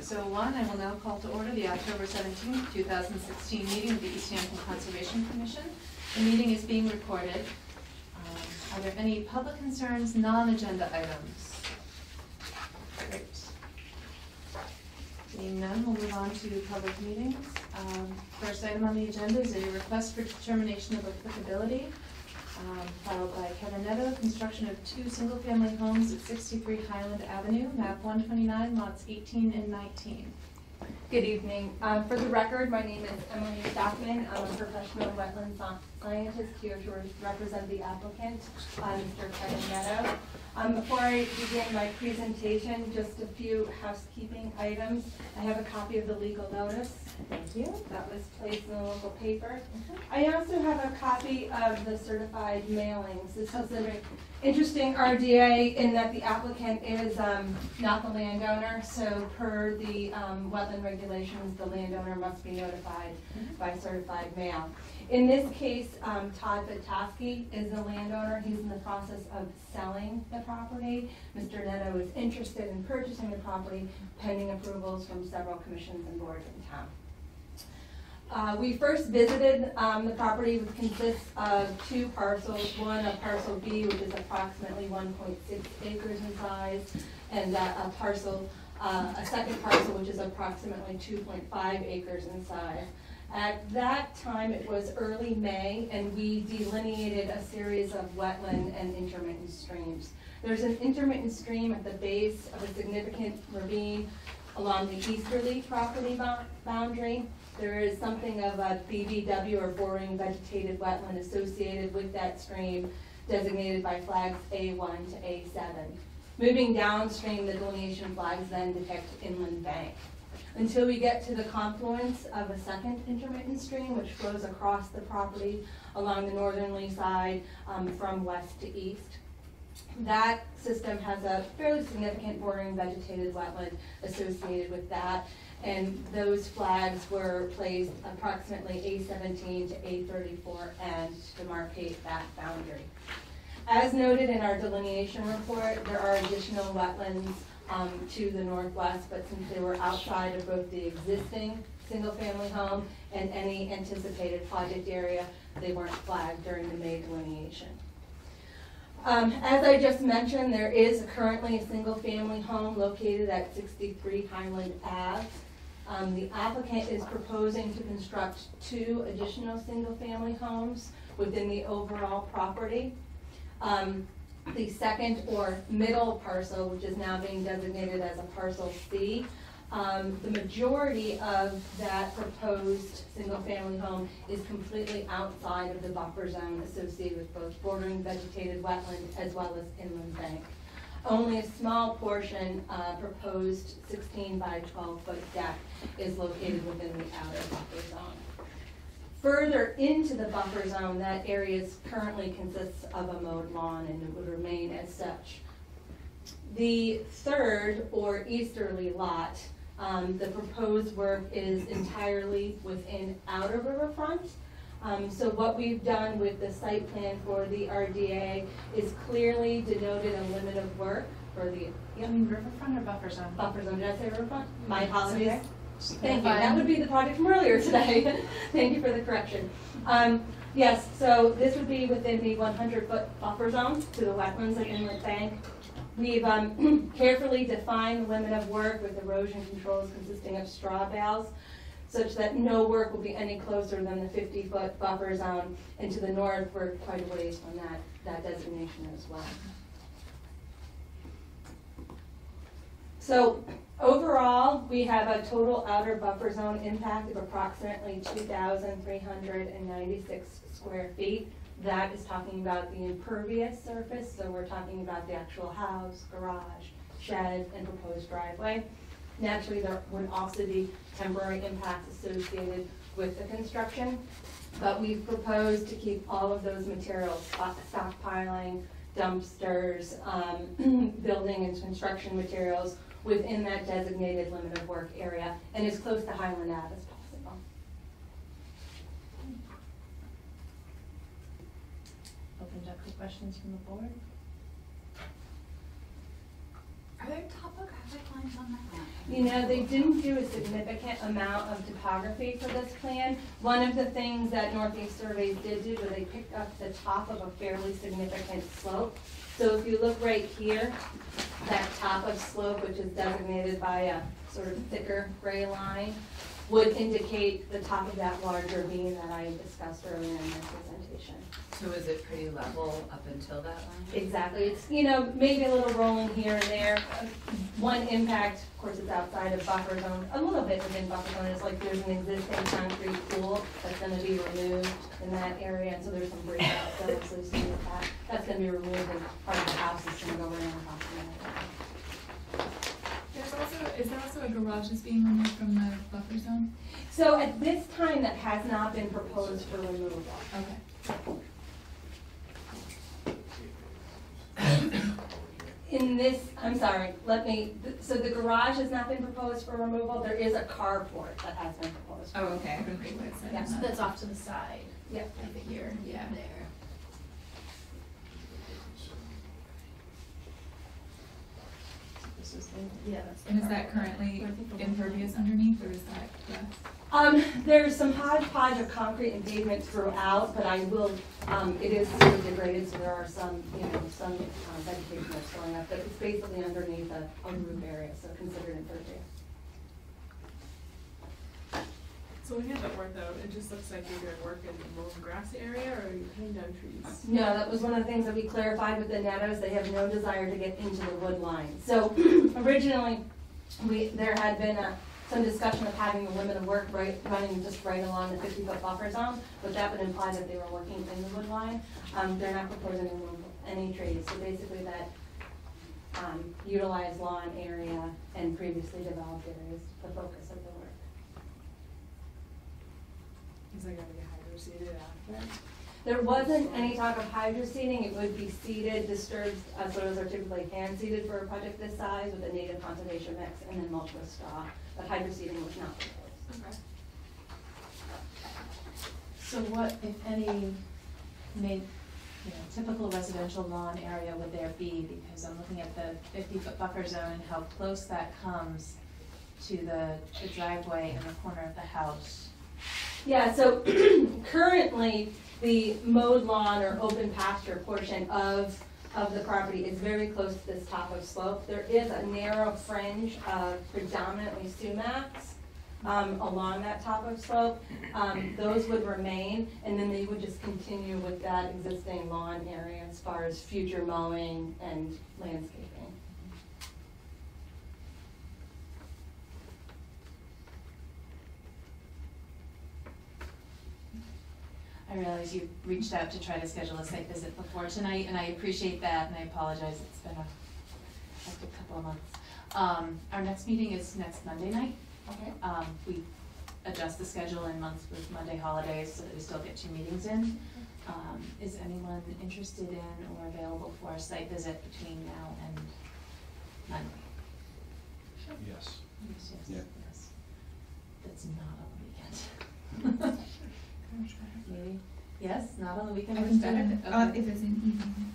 6:01. I will now call to order the October 17th, 2016 meeting of the East Hampton Conservation Commission. The meeting is being recorded. Are there any public concerns, non-agenda items? Great. Seeing none, we'll move on to public meetings. First item on the agenda is a request for determination of applicability filed by Kevin Netto, construction of 2 single-family homes at 63 Highland Avenue, map 129, lots 18 and 19. Good evening. For the record, my name is Emily Stockman. I'm a professional wetland scientist here to represent the applicant, Mr. Kevin Netto. Before I begin my presentation, just a few housekeeping items. I have a copy of the legal notice. Thank you. That was placed in the local paper. I also have a copy of the certified mailings. This is an interesting RDA in that the applicant is not the landowner, so per the wetland regulations, the landowner must be notified by certified mail. In this case, Todd Batoski is the landowner. He's in the process of selling the property. Mr. Netto is interested in purchasing the property pending approvals from several commissions and boards in town. We first visited the property, which consists of 2 parcels. One, a parcel B, which is approximately 1.6 acres in size, and a second parcel, which is approximately 2.5 acres in size. At that time, it was early May, and we delineated a series of wetland and intermittent streams. There's an intermittent stream at the base of a significant ravine along the easterly property boundary. There is something of a BVW, or boring vegetated wetland, associated with that stream, designated by flags A1 to A7. Moving downstream, the delineation flags then depict inland bank, until we get to the confluence of a second intermittent stream, which flows across the property along the northerly side from west to east. That system has a fairly significant bordering vegetated wetland associated with that, and those flags were placed approximately A17 to A34N to demarcate that boundary. As noted in our delineation report, there are additional wetlands to the northwest, but since they were outside of both the existing single-family home and any anticipated project area, they weren't flagged during the May delineation. As I just mentioned, there is currently a single-family home located at 63 Highland Ave. The applicant is proposing to construct 2 additional single-family homes within the overall property. The second or middle parcel, which is now being designated as a parcel C, the majority of that proposed single-family home is completely outside of the buffer zone associated with both bordering vegetated wetland as well as inland bank. Only a small portion, proposed 16 by 12 foot deck, is located within the outer buffer zone. Further into the buffer zone, that area currently consists of a mowed lawn, and it would remain as such. The third or easterly lot, the proposed work is entirely within outer riverfront. So what we've done with the site plan for the RDA is clearly denoted a limit of work for the. You mean riverfront or buffer zone? Buffer zone. Did I say riverfront? My apologies. Okay. Thank you. That would be the project from earlier today. Thank you for the correction. Yes, so this would be within the 100-foot buffer zone to the wetlands and inlet bank. We've carefully defined the limit of work with erosion controls consisting of straw bales, such that no work will be any closer than the 50-foot buffer zone, and to the north we're quite a ways from that designation as well. So overall, we have a total outer buffer zone impact of approximately 2,396 square feet. That is talking about the impervious surface, so we're talking about the actual house, garage, shed, and proposed driveway. Naturally, there would also be temporary impacts associated with the construction, but we've proposed to keep all of those materials, stockpiling, dumpsters, building and construction materials, within that designated limit of work area, and as close to Highland Ave as possible. Opened up to questions from the board. Are there topographic lines on that map? You know, they didn't do a significant amount of topography for this plan. One of the things that Northeast Surveys did do was they picked up the top of a fairly significant slope. So if you look right here, that top of slope, which is designated by a sort of thicker gray line, would indicate the top of that larger beam that I discussed earlier in my presentation. So is it pretty level up until that line? Exactly. It's, you know, maybe a little rolling here and there. One impact, of course, it's outside of buffer zone, a little bit within buffer zone, is like there's an existing concrete pool that's going to be removed in that area, and so there's some breakouts that are associated with that. That's going to be removed, and part of the house is going to go around the house. Is there also a garage that's being removed from the buffer zone? So at this time, that has not been proposed for removal. Okay. In this, I'm sorry, so the garage has not been proposed for removal. There is a carport that has been proposed. Oh, okay, I couldn't read what it said. Yeah. So that's off to the side. Yep. I figure, yeah, there. This is the, yeah, that's the And is that carport. currently I think the impervious underneath, or is that grass? There's some hodgepodge of concrete and pavement throughout, but I will, it is sort of degraded, so there are some, some vegetation that's going up, but it's basically underneath a roof area, so considered impervious. So when you have that work though, it just looks like you're doing work in the mowing grass area, or are you cutting down trees? No, that was one of the things that we clarified with the Nettos. They have no desire to get into the wood line. So originally, there had been some discussion of having the limit of work running just right along the 50-foot buffer zone, but that would imply that they were working in the wood line. They're not proposing to remove any trees. So basically that utilized lawn area and previously developed areas, the focus of the work. Is there gonna be hydro seeded after? There wasn't any talk of hydro seeding. It would be seeded, disturbed, soils are typically hand seeded for a project this size with a native conservation mix and then mulch with straw. But hydro seeding was not proposed. Okay. So what, if any, typical residential lawn area would there be? Because I'm looking at the 50-foot buffer zone and how close that comes to the driveway in the corner of the house. Yeah, so currently the mowed lawn or open pasture portion of the property is very close to this top of slope. There is a narrow fringe of predominantly sumacs along that top of slope. Those would remain, and then they would just continue with that existing lawn area as far as future mowing and landscaping. I realize you reached out to try to schedule a site visit before tonight, and I appreciate that, and I apologize, it's been a hectic couple of months. Our next meeting is next Monday night. Okay. We adjust the schedule in months with Monday holidays so that we still get 2 meetings in. Is anyone interested in or available for a site visit between now and Monday? Yes. Yes, Yeah. yes. That's not on the weekend. Maybe, yes, not on the weekend, I works can better? do it, Okay. if it's in evening.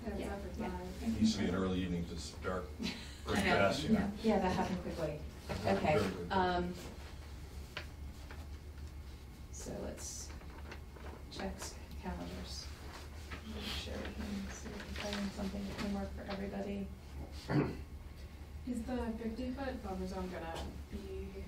Yeah, it's Yeah. after Yeah. 5. It used to be an early evening to start pretty I know. fast, you know. Yeah, that happened quickly. Okay, Very quickly. so let's check calendars. Make sure we can see if we can find something that can work for everybody. Is the 50-foot buffer zone gonna be,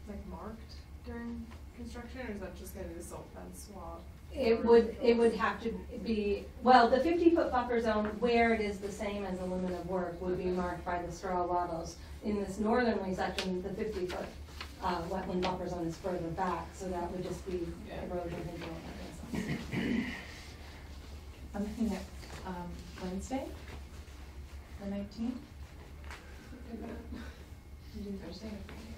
like marked during construction, or is that just gonna be the silt fence wall? It would have to be, well, the 50-foot buffer zone, where it is the same as the limit of work, would be marked by the straw wattles. In this northerly section, the 50-foot wetland buffer zone is further back, so that would just be erosion control mechanisms. I'm looking at, Wednesday, the 19th. You do Thursday or Friday?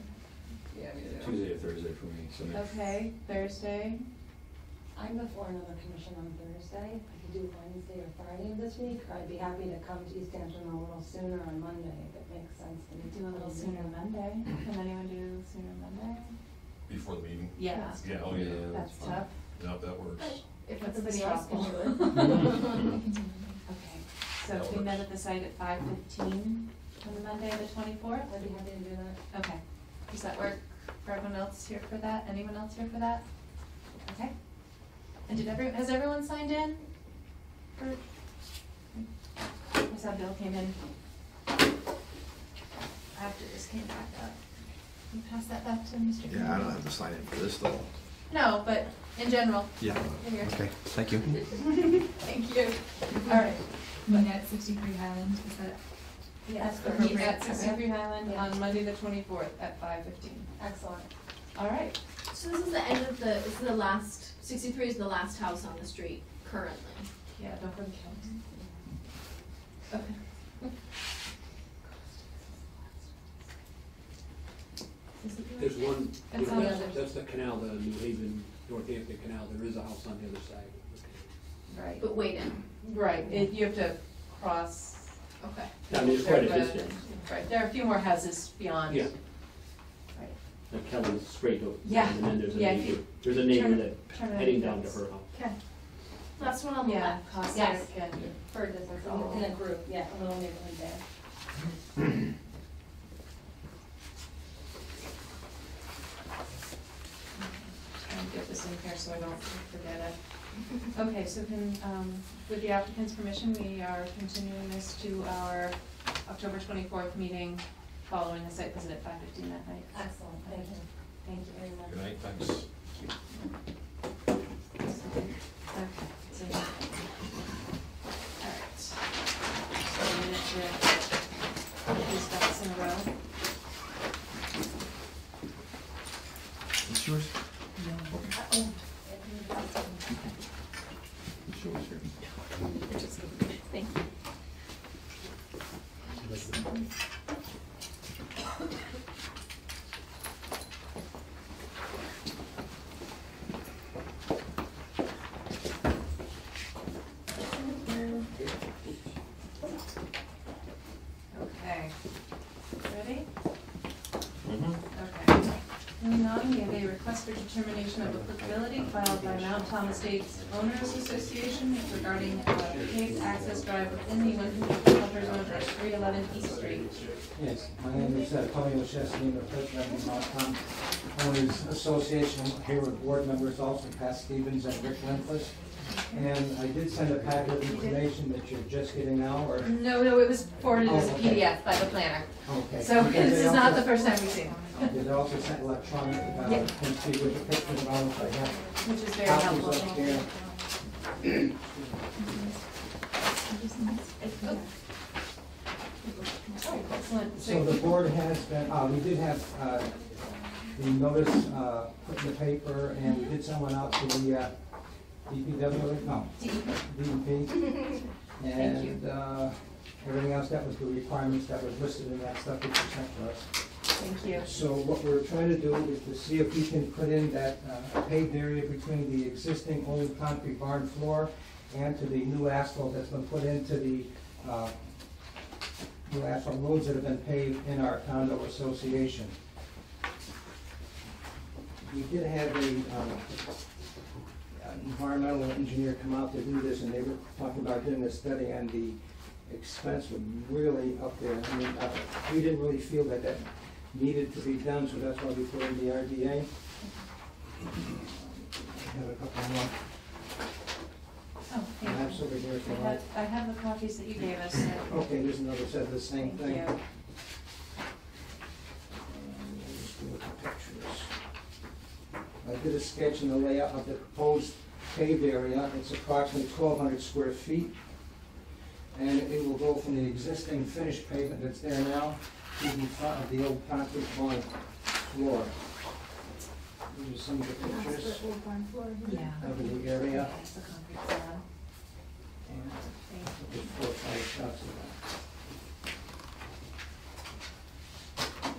Yeah, Tuesday or Thursday for me, so maybe. Okay, Thursday. I'm before another commission on Thursday. I could do Wednesday or Friday of this week, or I'd be happy to come to East Hampton a little sooner on Monday, if it makes sense to me. Do a little sooner Monday. Can anyone do sooner Monday? Before the meeting? Yeah. Yeah, oh yeah. That's tough. No, that works. If That's everybody the else can do struggle. it. I can do it. Okay, so That if we works. met at the site at 5:15, on the Monday, the 24th? I'd be happy to do that. Okay. Does that work for everyone else here for that? Anyone else here for that? Okay. And has everyone signed in? I saw Bill came in after this came back up. Can you pass that back to Mr. Yeah, I don't have to sign in for this though. No, but in general. Yeah. Here. Okay, thank you. Thank you. All right. Meeting at 63 Highland, is that? Yes, We're meeting at 63 Highland Yeah. on Monday, the 24th at 5:15. Excellent. All right. So this is the end of this is the last, 63 is the last house on the street currently. Yeah, don't forget. Okay. Is it There's one, It's on the other- that's the canal, the New Haven, Northampton Canal, there is a house on the other side. Right. But waiting. Right, you have to cross. Okay. I mean, it's quite a There- distance. Right, there are a few more houses beyond. Yeah. Right. Like Kelly's straight over. Yeah. And then there's a Yeah, if neighbor, you there's a neighbor turn- that turn it heading down to against- her house. Okay. Last one on the Yeah, left. Cossack Yes. and, For a distance, in a group, yeah, a little neighborhood there. trying to get this in here so I don't forget it. Okay, so with the applicant's permission, we are continuing this to our October 24th meeting following the site visit at 5:15 that night. Excellent, thank you. Thank you very much. Good night, thanks. Okay, so, all right. So a minute to put these ducks in a row. It's yours? Oh, It's yours here. Thank you. Okay. Ready? Mm-hmm. Okay. Moving on, we have a request for determination of applicability filed by Mount Thomas Estates Owners Association regarding paved access drive within the 150 buffer zone at 311 East Street. Yes, my name is Tony Oshesky, I'm the president of the Mount Thomas Owners Association, here with board members also, Pat Stevens and Rick Lindquist. And I did send a packet of information that you're just getting now, or? No, it was forwarded as a Oh, okay. PDF by the planner. Okay. So Because this they is not also- the first time we've seen it, They also sent electronic, Yeah. can see with the pictures and all, I have which is very copies helpful. up Thank you. here. Oh, excellent. So the board has been, we did have, the notice, put in the paper, and we did send one out to the, DPW, no, DEP. And, everything else, that was the requirements that was listed in that stuff that you sent to us. Thank you. So what we're trying to do is to see if we can put in that paved area between the existing old concrete barn floor and to the new asphalt that's been put into the new asphalt roads that have been paved in our condo association. We did have an environmental engineer come out to do this, and they were talking about doing a study, and the expense was really up there. I mean, we didn't really feel that that needed to be done, so that's why we put in the RDA. I have a couple more. Oh, thank you. Absolutely, there's the right. I have the copies that you gave us, so. Okay, there's another set of the same Thank thing. you. And we'll just go with the pictures. I did a sketch in the layout of the proposed paved area. It's approximately 1,200 square feet. And it will go from the existing finished pavement that's there now to the front of the old concrete barn floor. These are some of the pictures Yeah. of the area. That's the concrete slab. And Thank you. just 4 or 5 shots of that.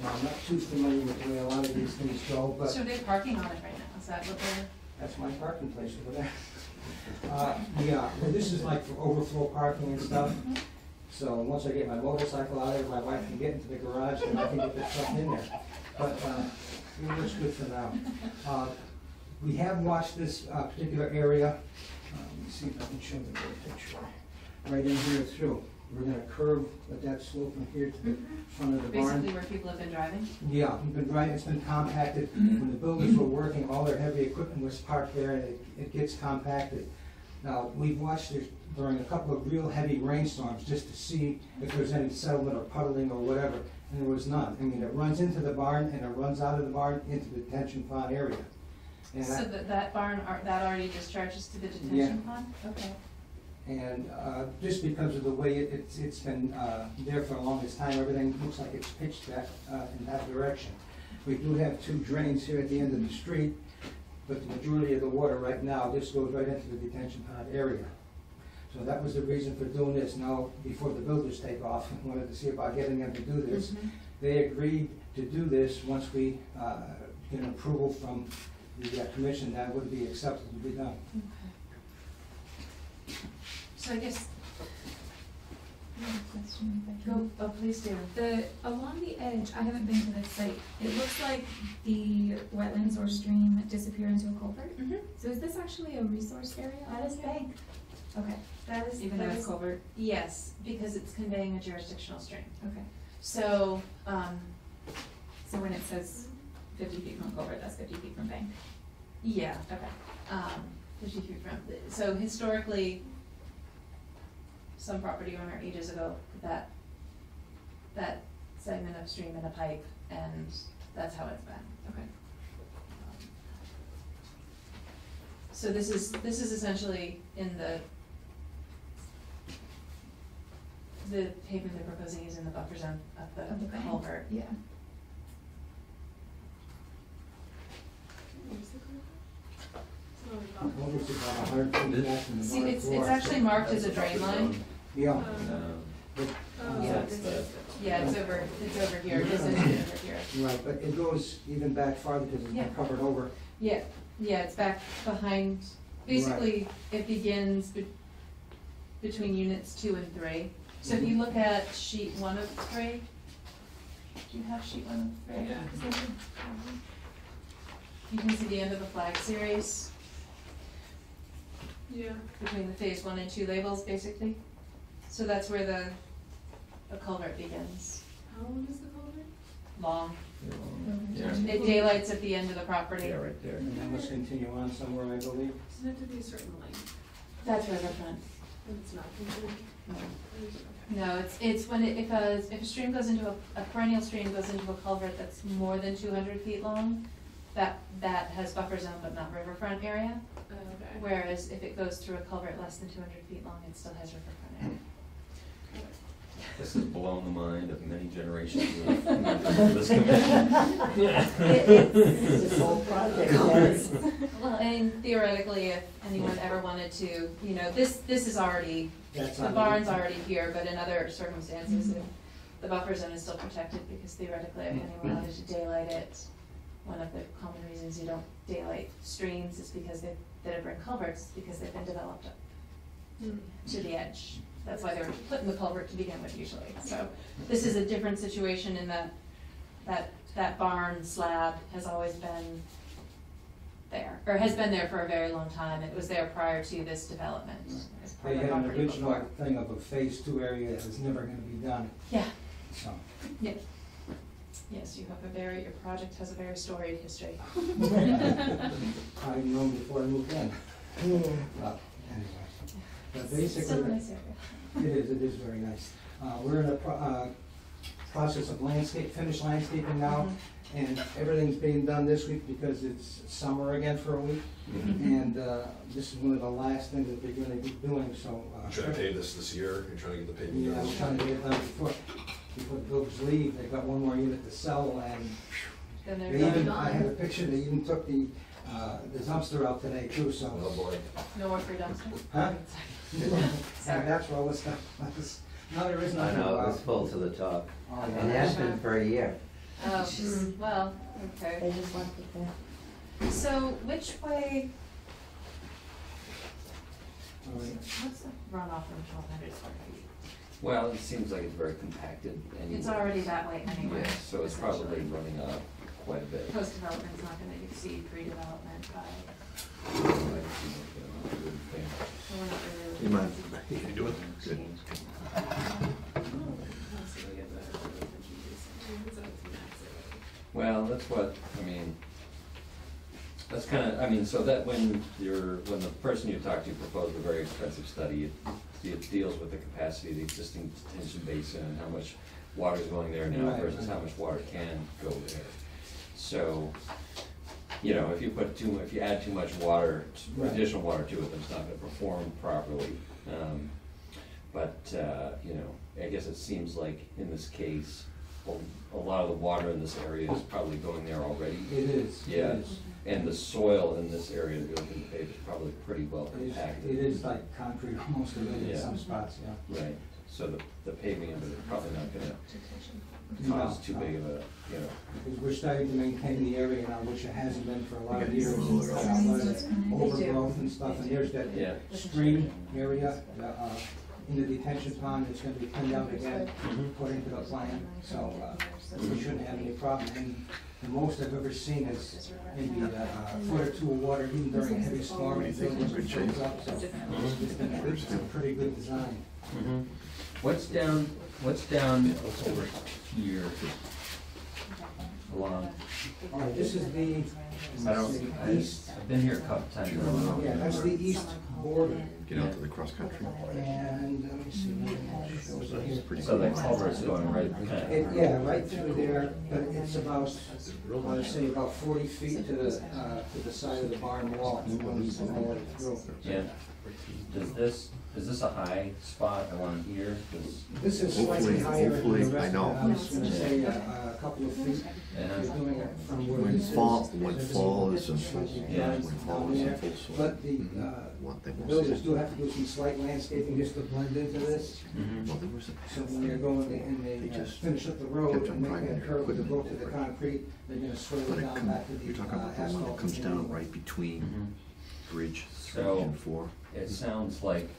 Now, I'm not too familiar with the way a lot of these things go, but So they're parking on it right now, is that what they're? that's my parking place over there. Yeah, well, this is like for overflow parking and stuff. So once I get my motorcycle out of there, my wife can get into the garage and I can get the truck in there. But it looks good for now. We have watched this particular area. Let me see if I can show the picture. Right in here through. We're gonna curve that slope from here to the front of the barn. Basically where people have been driving? Yeah, we've been driving, it's been compacted. When the builders were working, all their heavy equipment was parked there, and it gets compacted. Now, we've watched it during a couple of real heavy rainstorms, just to see if there's any settlement or puddling or whatever, and there was none. I mean, it runs into the barn, and it runs out of the barn into the detention pond area. And So that barn, that already discharges to the detention pond? Okay. And just because of the way it's been there for the longest time, everything looks like it's pitched that, in that direction. We do have 2 drains here at the end of the street, but the majority of the water right now just goes right into the detention pond area. So that was the reason for doing this. Now, before the builders take off, I wanted to see about getting them to do this. They agreed to do this once we get an approval from the commission that would be accepted to be done. So I guess, I have a question if I can. oh, please do. Along the edge, I haven't been to this site, it looks like the wetlands or stream disappear into a culvert. So is this actually a resource area? That is bank. Okay, That is. even though it's culvert, Yes, because it's conveying a jurisdictional stream. okay. So, So when it says 50 feet from culvert, that's 50 feet from bank? yeah, Okay. 50 feet from, so historically, some property owner ages ago, that segment of stream in a pipe, and that's how it's been. Okay. So this is essentially in the pavement they're proposing is in the buffer zone of Of the the bank. culvert. Yeah. Where's the culvert? It's not like that. Culvert's about 100 feet back from the See, barn it's floor. actually marked as a drain line. Yeah. Oh, Yeah. this is- Yeah, it's over here, it isn't over here. Right, but it goes even back farther because it's Yeah. been covered over. Yeah, it's back behind, basically, it begins between units 2 and 3. So if you look at sheet 1 of 3, do you have sheet 1 of 3? Yeah. You can see the end of the flag series Yeah. between the phase 1 and 2 labels, basically. So that's where the culvert begins, How long is the culvert? long. Yeah. It daylights at the end of the property. Yeah, right there. And that must continue on somewhere, I believe. Doesn't it have to be a certain length? That's riverfront. And it's not considered? No, it's when if a stream goes into a perennial stream goes into a culvert that's more than 200 feet long, that has buffer zone but not riverfront area. Okay. Whereas if it goes through a culvert less than 200 feet long, it still has riverfront area. This has blown the mind of many generations of members of this commission. This whole project, yes. Well, and theoretically, if anyone ever wanted to, this is already, That's the on barn's already here, but in other circumstances, if the buffer zone is still protected, because theoretically, if anyone wanted to daylight it, one of the common reasons you don't daylight streams is because that have been culverts, because they've been developed up to the edge. That's why they were put in the culvert to begin with usually. So this is a different situation in that barn slab has always been there, or has been there for a very long time. It was there prior to this development. as part They of the had an property original before. thing of a phase 2 area that was never gonna be done, Yeah, so. yes, your project has a very storied history. I've known before I moved in. Well, anyway. But Still a basically, nice area. it is very nice. We're in a process of finished landscaping now, and everything's being done this week because it's summer again for a week. And this is one of the last things that they're gonna be doing, so. I'm trying to pay this year, you're trying to get the paving Yeah, done. I'm trying to get it done before the builders leave. They've got one more unit to sell, and Then they they're even, gone. I have a picture, they even took the dumpster out today too, so. Oh, boy. No more free dumpster? Huh? Sorry. And that's where all this stuff, no, there is I nothing know, it about. was full to the top. Oh, And yeah. that's been for a year. Oh, well, okay. They just left it there. So which way, All right. what's the runoff from 1,200 square feet? Well, it seems like it's very compacted anyway. It's already that way anyway. Yeah, so it's probably essentially. running up quite a bit. Post-development's not gonna exceed pre-development by, So so we're not really. You mind? You can do it. Good. Change. that's what, I mean, that's kind of, I mean, so that when the person you talked to proposed a very expensive study, it deals with the capacity of the existing detention basin and how much water is going there now Right, versus right. how much water can go there. So, you know, if you add too much water, Right. additional water to it, then it's not gonna perform properly. You know, I guess it seems like in this case, a lot of the water in this area is probably going there already. It is. Yeah, It is. and the soil in this area that goes in the paved is probably pretty well It is- compacted. It is like concrete, most of it in Yeah. some spots, yeah. Right, so the paving of it is probably not gonna No, cause too no. big of a, you know. Because we're starting to maintain the area now, which it hasn't been for a lot of We years. got a little Overgrowth and stuff, and there's that Yeah. stream area, in the detention pond, it's gonna be cleaned out again, Mhm. according to the plan, so, we shouldn't have any problem. And the most I've ever seen is maybe a foot or two of water, even during a heavy storm, and think buildings it's are good filled up, so it's been a pretty good design. Mhm. What's down over here along, All right, this is the, I've been here a couple times. yeah, that's the east border, Get out to the cross country. and let me see, what it shows it here. Pretty So the cool. culvert's going right, kind It, yeah, right through there, but it's about, I want to say about 40 feet to the side of the barn wall, when we come all the way through. yeah. Is this a high spot along here? 'Cause- This is slightly higher than the Hopefully, rest I of know. the house, I'm gonna say a couple of feet. Yeah. We're doing it from where When this is. when fall is in full, Yeah. when fall is in full swing. But the One thing the was, builders do have to do some slight landscaping just to blend into this. Mhm. well, there was So a when they're going and they They just finish up the road kept on and make driving that their curve to equipment go to over the it. concrete, they're gonna swirl but it it down come, back to the you're talking about the one asphalt. that comes down anyway. right between Mhm. Bridge three So- and four. It sounds like,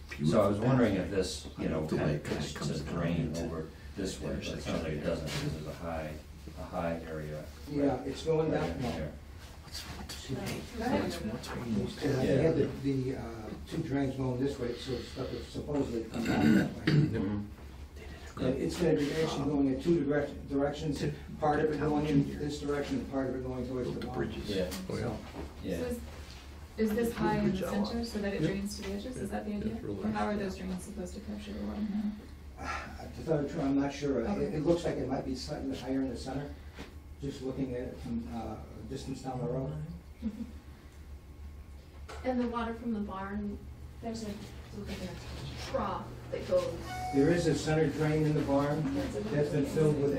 Beautiful. so I was wondering if this, you know, The way kind it kinda of comes to down drain into over this way, but it sounds like it doesn't, because there's a high area. Yeah, it's going right down, in no. there. What's wrong? They have the two drains going this way, so it's supposedly come down that way. Mhm. And it's gonna be actually going in two directions, part of it going in this direction, and part of it going towards the The barn. bridges. Yeah. Oh, yeah. Yeah. So is this high in the Good job. center so that it drains to the edges? Is that the idea? it's real Or how are nice. those drains supposed to capture the water now? To tell you the truth, I'm not sure. It looks like it might be slightly higher in the center, just looking at it from distance down the road. And the water from the barn, there's a trough that goes. There is a center drain in the barn that's been filled with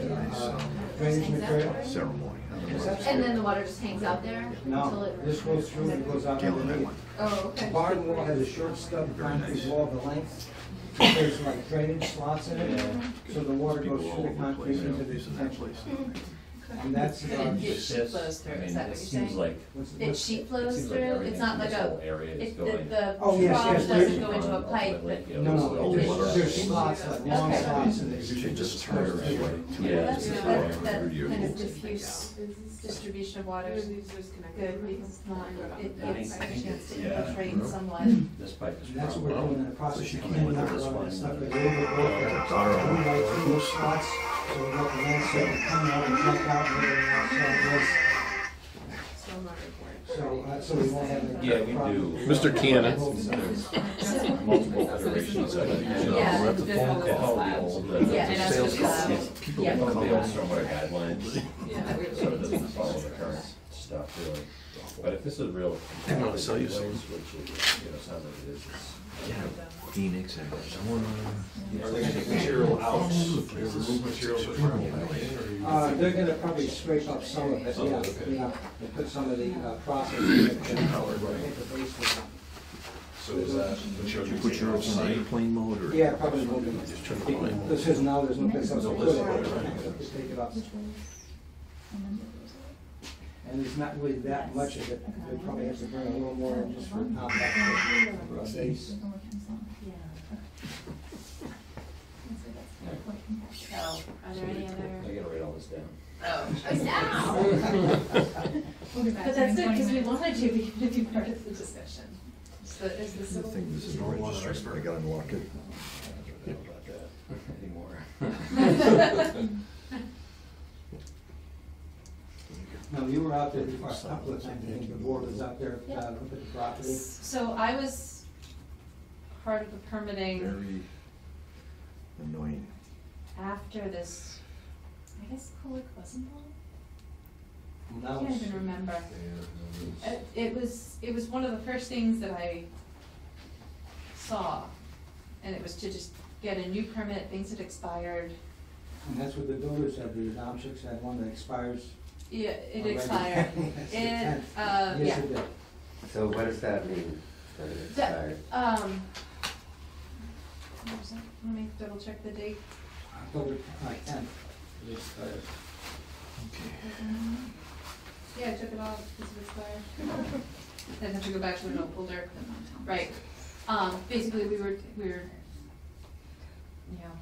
drainage material. Ceremony. And then the water just hangs out there until No, it. this goes through and it goes out Galen, that underneath. one. Oh, The okay. barn wall has a short stub concrete wall, the length. There's like drainage slots in it, so the water goes People all through the over the concrete place, into the using that detention. place. And that's about, It sheet flows through, I mean, is that it what you're seems saying? like, It sheet flows seems through, like it's everything not in like this whole a, area is it, going. the Oh, yes, trough yes, doesn't there- go into a pipe, but. no, there's slots, like long Okay. slots, and there's. Usually just turn it right away. Yeah. That's, Yeah. that Yeah. kind of diffuse distribution of water is good because it's not, it gives a chance to Yeah. infiltrate sunlight. This pipe is And that's what we're probably. doing in the process she of came cleaning with up this all one. that stuff, that overgrowth. Right through those slots, so we let the landscape come out and jump out and everything else, so we won't have any. Yeah, we problem. do. Mr. Cannon. Multiple iterations of it. Yeah. We'll have to This phone whole call. slab. Yeah, The and that's sales just, call. uh, People yeah. will Follow come the out. stormwater guidelines, Yeah. sort of doesn't follow the current stuff really. But if this is real. I wanna sell you place, some. which it, sounds like it is. Yeah, Phoenix and someone. Are they gonna take material out, they remove materials from the They're gonna probably scrape up some of it, yeah, and put some of the processing. So is that material you Put take your off site? plane mode or? Yeah, probably will be. Just turn the plane mode. This is now, there's no place else to No put place it, to put it. just take it up. Which way? And then And there's not really that much of it, they probably have to bring a little more in just for compact base. So, are there any I other? gotta write all this down. Oh, We'll get back But to you that's in good, 20 because we minutes. wanted you to be part of the discussion. So is the The civil? thing is in the register, I gotta unlock it. I don't know about that anymore. there before a couple of times, I think the board was out there, looked at the property. So I was part of the permitting Very annoying. after this, I guess Kulik wasn't on? And I that can't was- even remember. Yeah, It was one of the first things that I saw, and it was to just get a new permit, things had expired. And that's what the builders had, the Domshiks had one that expires. Yeah, it already. expired. Yes, It, can. yeah. Yes, it did. So what does that mean, that it That- expired? What was that? Let me double check the date. October 10th, it expires. Yeah, I took it off because it expired. I'd have to go back to an old folder. Right. Basically, we were, you know,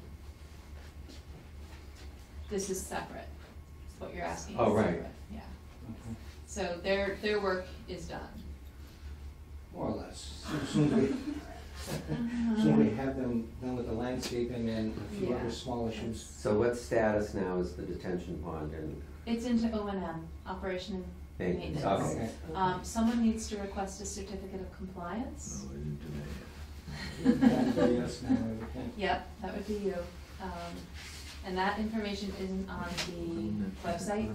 this is separate, is what you're asking. Oh, is right. separate, yeah. Okay. So their work is done. More or less. Soon we have them done with the landscaping and a few Yeah. other small issues. So what status now is the detention pond and It's into O&M, operation and maintenance? maintenance. Okay. Someone needs to request a certificate of compliance. No, I didn't do that. Yes, now, everything. Yep, that would be you. And that information isn't on the website,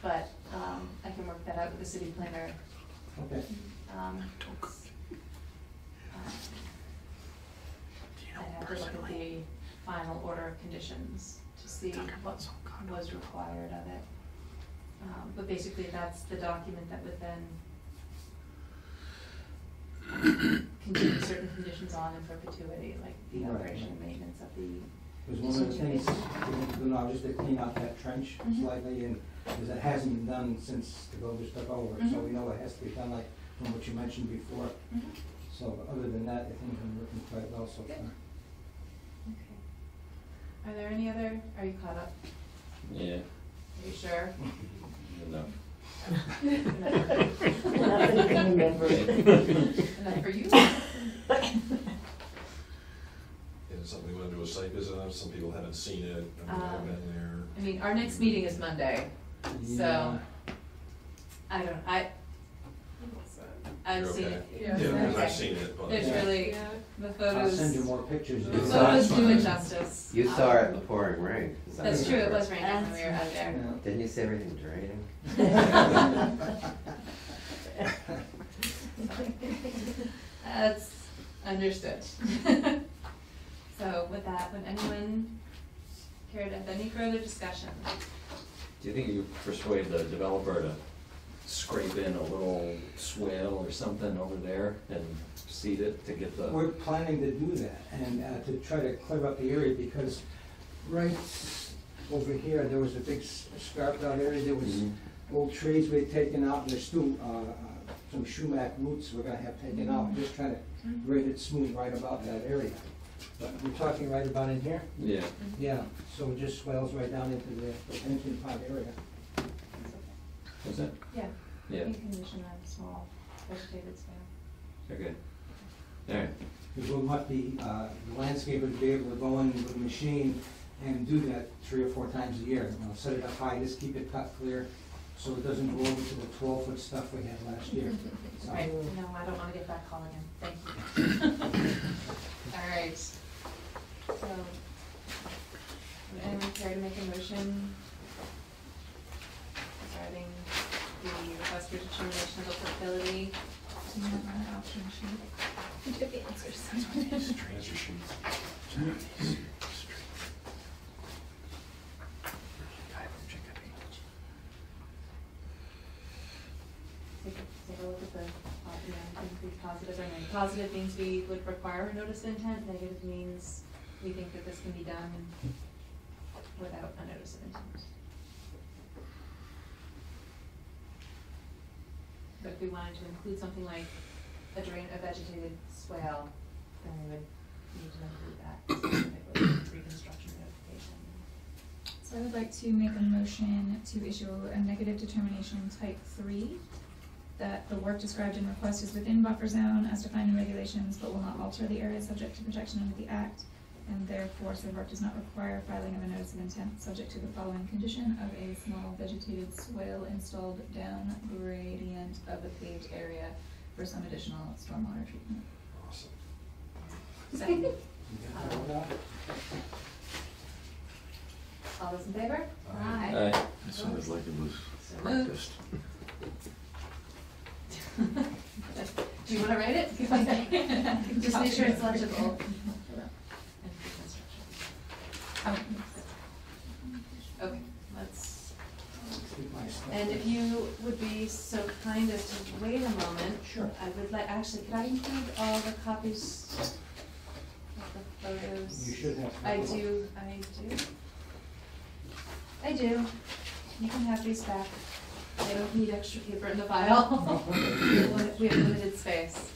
but I can work that out with the city planner. Okay. I'd have to look at the final order of conditions to see what was required of it. But basically, that's the document that would then contain certain conditions on in perpetuity, like the Right. operation and maintenance of the. Because one of the things we need to do now, just to clean out that trench Mhm. slightly, and, because it hasn't been done since the builders took over, so Mhm. we know it has to be done, like, from what you mentioned before. Mhm. So, but other than that, I think I'm working quite well so Good. far. Okay. Are there any other, are you caught up? Yeah, Are you sure? no. Nothing can remember. Enough for you? Is it something we wanna do a site visit on? Some people haven't seen it, I mean, I've been there. I mean, our next meeting is Monday, Yeah. so I've You're seen okay? it. Yeah. Yeah, because Okay. I've seen it, but. There's Yeah. really, Yeah. the I'll photos, send you more pictures. the You saw photos it? do it justice. You saw it in the pouring rain. is that That's what true, you it remember? was raining when we were out there. Yeah. Didn't you see everything draining? That's understood. So with that, would anyone care to have any further discussion? Do you think you persuade the developer to scrape in a little swale or something over there and seed it to get the? We're planning to do that, and to try to clear up the area, because right over here, there was a big scarped out area, there was Mhm. old trees we had taken out, and there's still some sumac roots we're gonna have taken out, just trying to grade it smooth right about that area. But we're talking right about in here? Yeah, Yeah, so it just swells right down into the detention pond area. is it? Yeah. Yeah, You can condition a small vegetated swale. okay. All right, Because we want the landscaper to be able to go in with a machine and do that 3 or 4 times a year. You know, set it up high, just keep it cut clear, so it doesn't go over to the 12-foot stuff we had last year. So- Right, no, I don't wanna get that call again, thank you. All right, so, would anyone care to make a motion regarding the request for determination of applicability? Do you have an option sheet? You took the answers. Answer sheets. Take a look at the, be positive, I mean, positive means we would require a notice of intent, negative means we think that this can be done without a notice of intent. But if we wanted to include something like a vegetated swale, then we would need to include that specifically, reconstruction notification. So I would like to make a motion to issue a negative determination type 3, that the work described in request is within buffer zone as defined in regulations, but will not alter the area subject to protection under the act, and therefore said work does not require filing of a notice of intent, subject to the following condition of a small vegetated swale installed down gradient of the paved area for some additional stormwater treatment. Awesome. Second. All those in favor? Aye. It sounded like it was So practiced. Do you wanna write it? Just make sure it's legible. Okay, let's, and if you would be so kind as to wait a moment. Sure. I would like, actually, could I include all the copies of the photos? You should have. I do. You can have these back. I don't need extra paper in the file. We have limited space.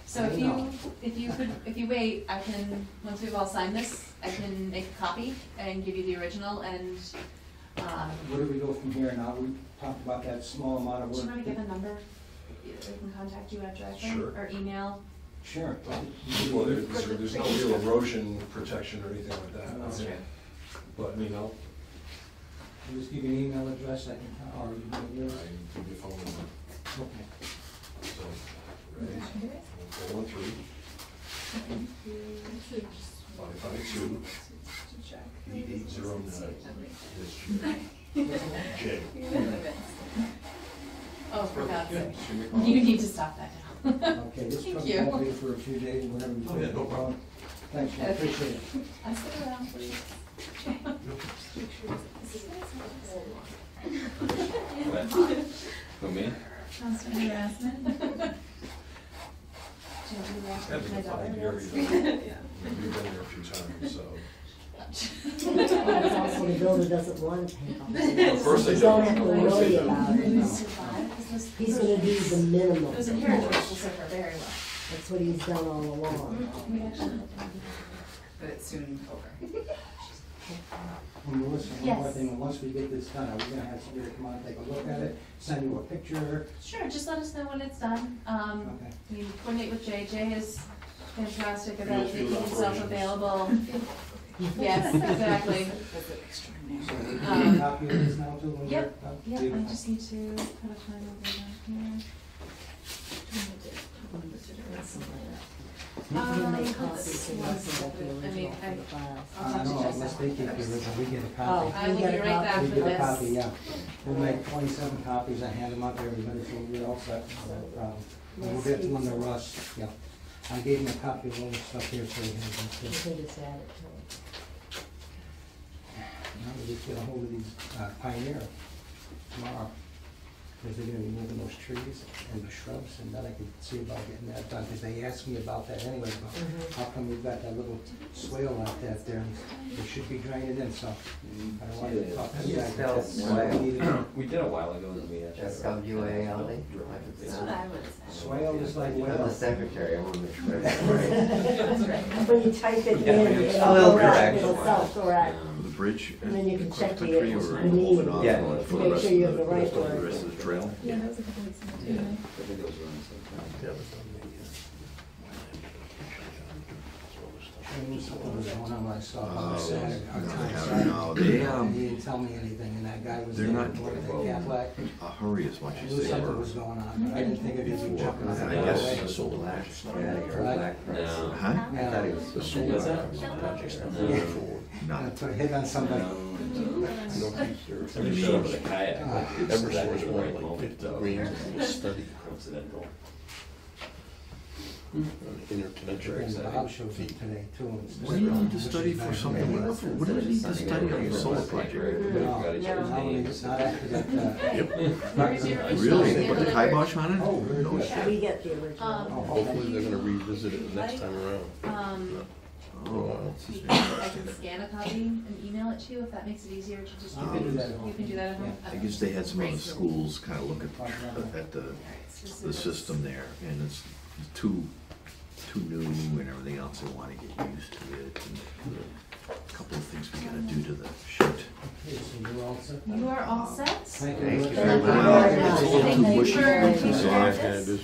So if you wait, I can, once we've all signed this, I can make a copy and give you the original and, Where do we go from here now? We talked about that small amount of do work. you want to give a number? They can contact you directly Sure. or email. Sure. Well, there's no real erosion protection or anything like that. That's true. But, I mean, I'll Just give you an email address, I can, or you can give yours. give you a phone number. Okay. So, ready? 413 552 8809. Jay. Oh, for God's sake. Should we call? You need to stop that now. Okay, this Thank truck you. won't be for a few days, whatever you Oh, yeah, no problem. Thanks, I appreciate it. I sit around, please. Who, me? Constant harassment. It's gotta be a 5 year, you've been there a few times, so. Also, the builder doesn't want to pay off. Of course they You don't. don't have to Of course they worry about don't. it. He's gonna do the minimum. Those inheritors will serve her very well. That's what he's done all along. We actually looked at it. But it's soon over. And Melissa, one more Yes. thing, once we get this done, are we gonna have somebody come on, take a look at it, send you a picture? Sure, just let us know when it's done. Okay. You coordinate with Jay. Jay is fantastic about Field making himself operations. available. Yes, exactly. So we can copy of this now too when Yep, we're done? yep, I Beautiful. just need to put a time over down here. Let's, one second. I mean, I'll I talk to know, Jessica. unless they keep the original, we get a Oh. copy. I will be right back We for get a copy, this. yeah. We'll make 27 copies, I hand them out to everybody, so we're all set, no problem. We'll get to them to Russ, yeah. I gave him a copy of all the stuff here, so he has them You too. can just add it to it. Now we just get a hold of these Pioneer tomorrow, because they're gonna be moving those trees and the shrubs, and then I can see about getting that done, because they asked me about that anyway, about how come we've got that little swale like that there, and they should be draining in, so I don't want to talk to you guys. Spell swale. We did a while ago, and we actually. S-W-A-L-E? That's what I would say. Swale is like I'm the whale. secretary, I want to make sure that's right. When you type it Yeah, in, yeah. it'll Little correct, correction. it'll self-correct. The bridge. And then you can across check the country or meaning. moving on Yeah. for the Make rest sure of you have the right for word. the rest of the trail? Yeah, that was a couple weeks ago too, Yeah, right? I think it was around the same time. Yeah, it was on the, Something was going on when I saw him Oh, on Saturday, on no, time they Saturday. haven't, no, they, He didn't tell me anything, and that guy was they're there, not- working at Cadillac. a hurry as much I as knew they something were. was going on, but I didn't think it'd be Before, jumping on and the I guess way. the solar Black, project's yeah, not. you're a black person. No. Huh? I thought he was. The solar What's that? project's not No. before, I not. put a hit on somebody. Somebody showed up with a kayak, but it's exactly the right like moment, 50 though. grand in a study. Coincidental. Interconnection. And Bob shows up today too. and it's What do you need to just- study for something? What do you need to study on the solar project? We've got each other's No, names. it's not after that, Where's your original? Really? Hand Put the delivered. kibosh on it? Oh, very No good. shit. We get the original. Hopefully they're gonna revisit it next time around. Oh, I can scan a copy and email it to you if that makes it easier to just. You can do that at home. You can do that at home? I guess they had some other Great. schools kind of look at the, Alright, so this the is- system there, and it's too new and everything else, they wanna get used to it, and a couple of things we gotta do to the chute. Okay, so you're all set then? You are all set? Thank you. Thank you very very much. Well, it's a little Thank too you mushy. for taking So care I of this.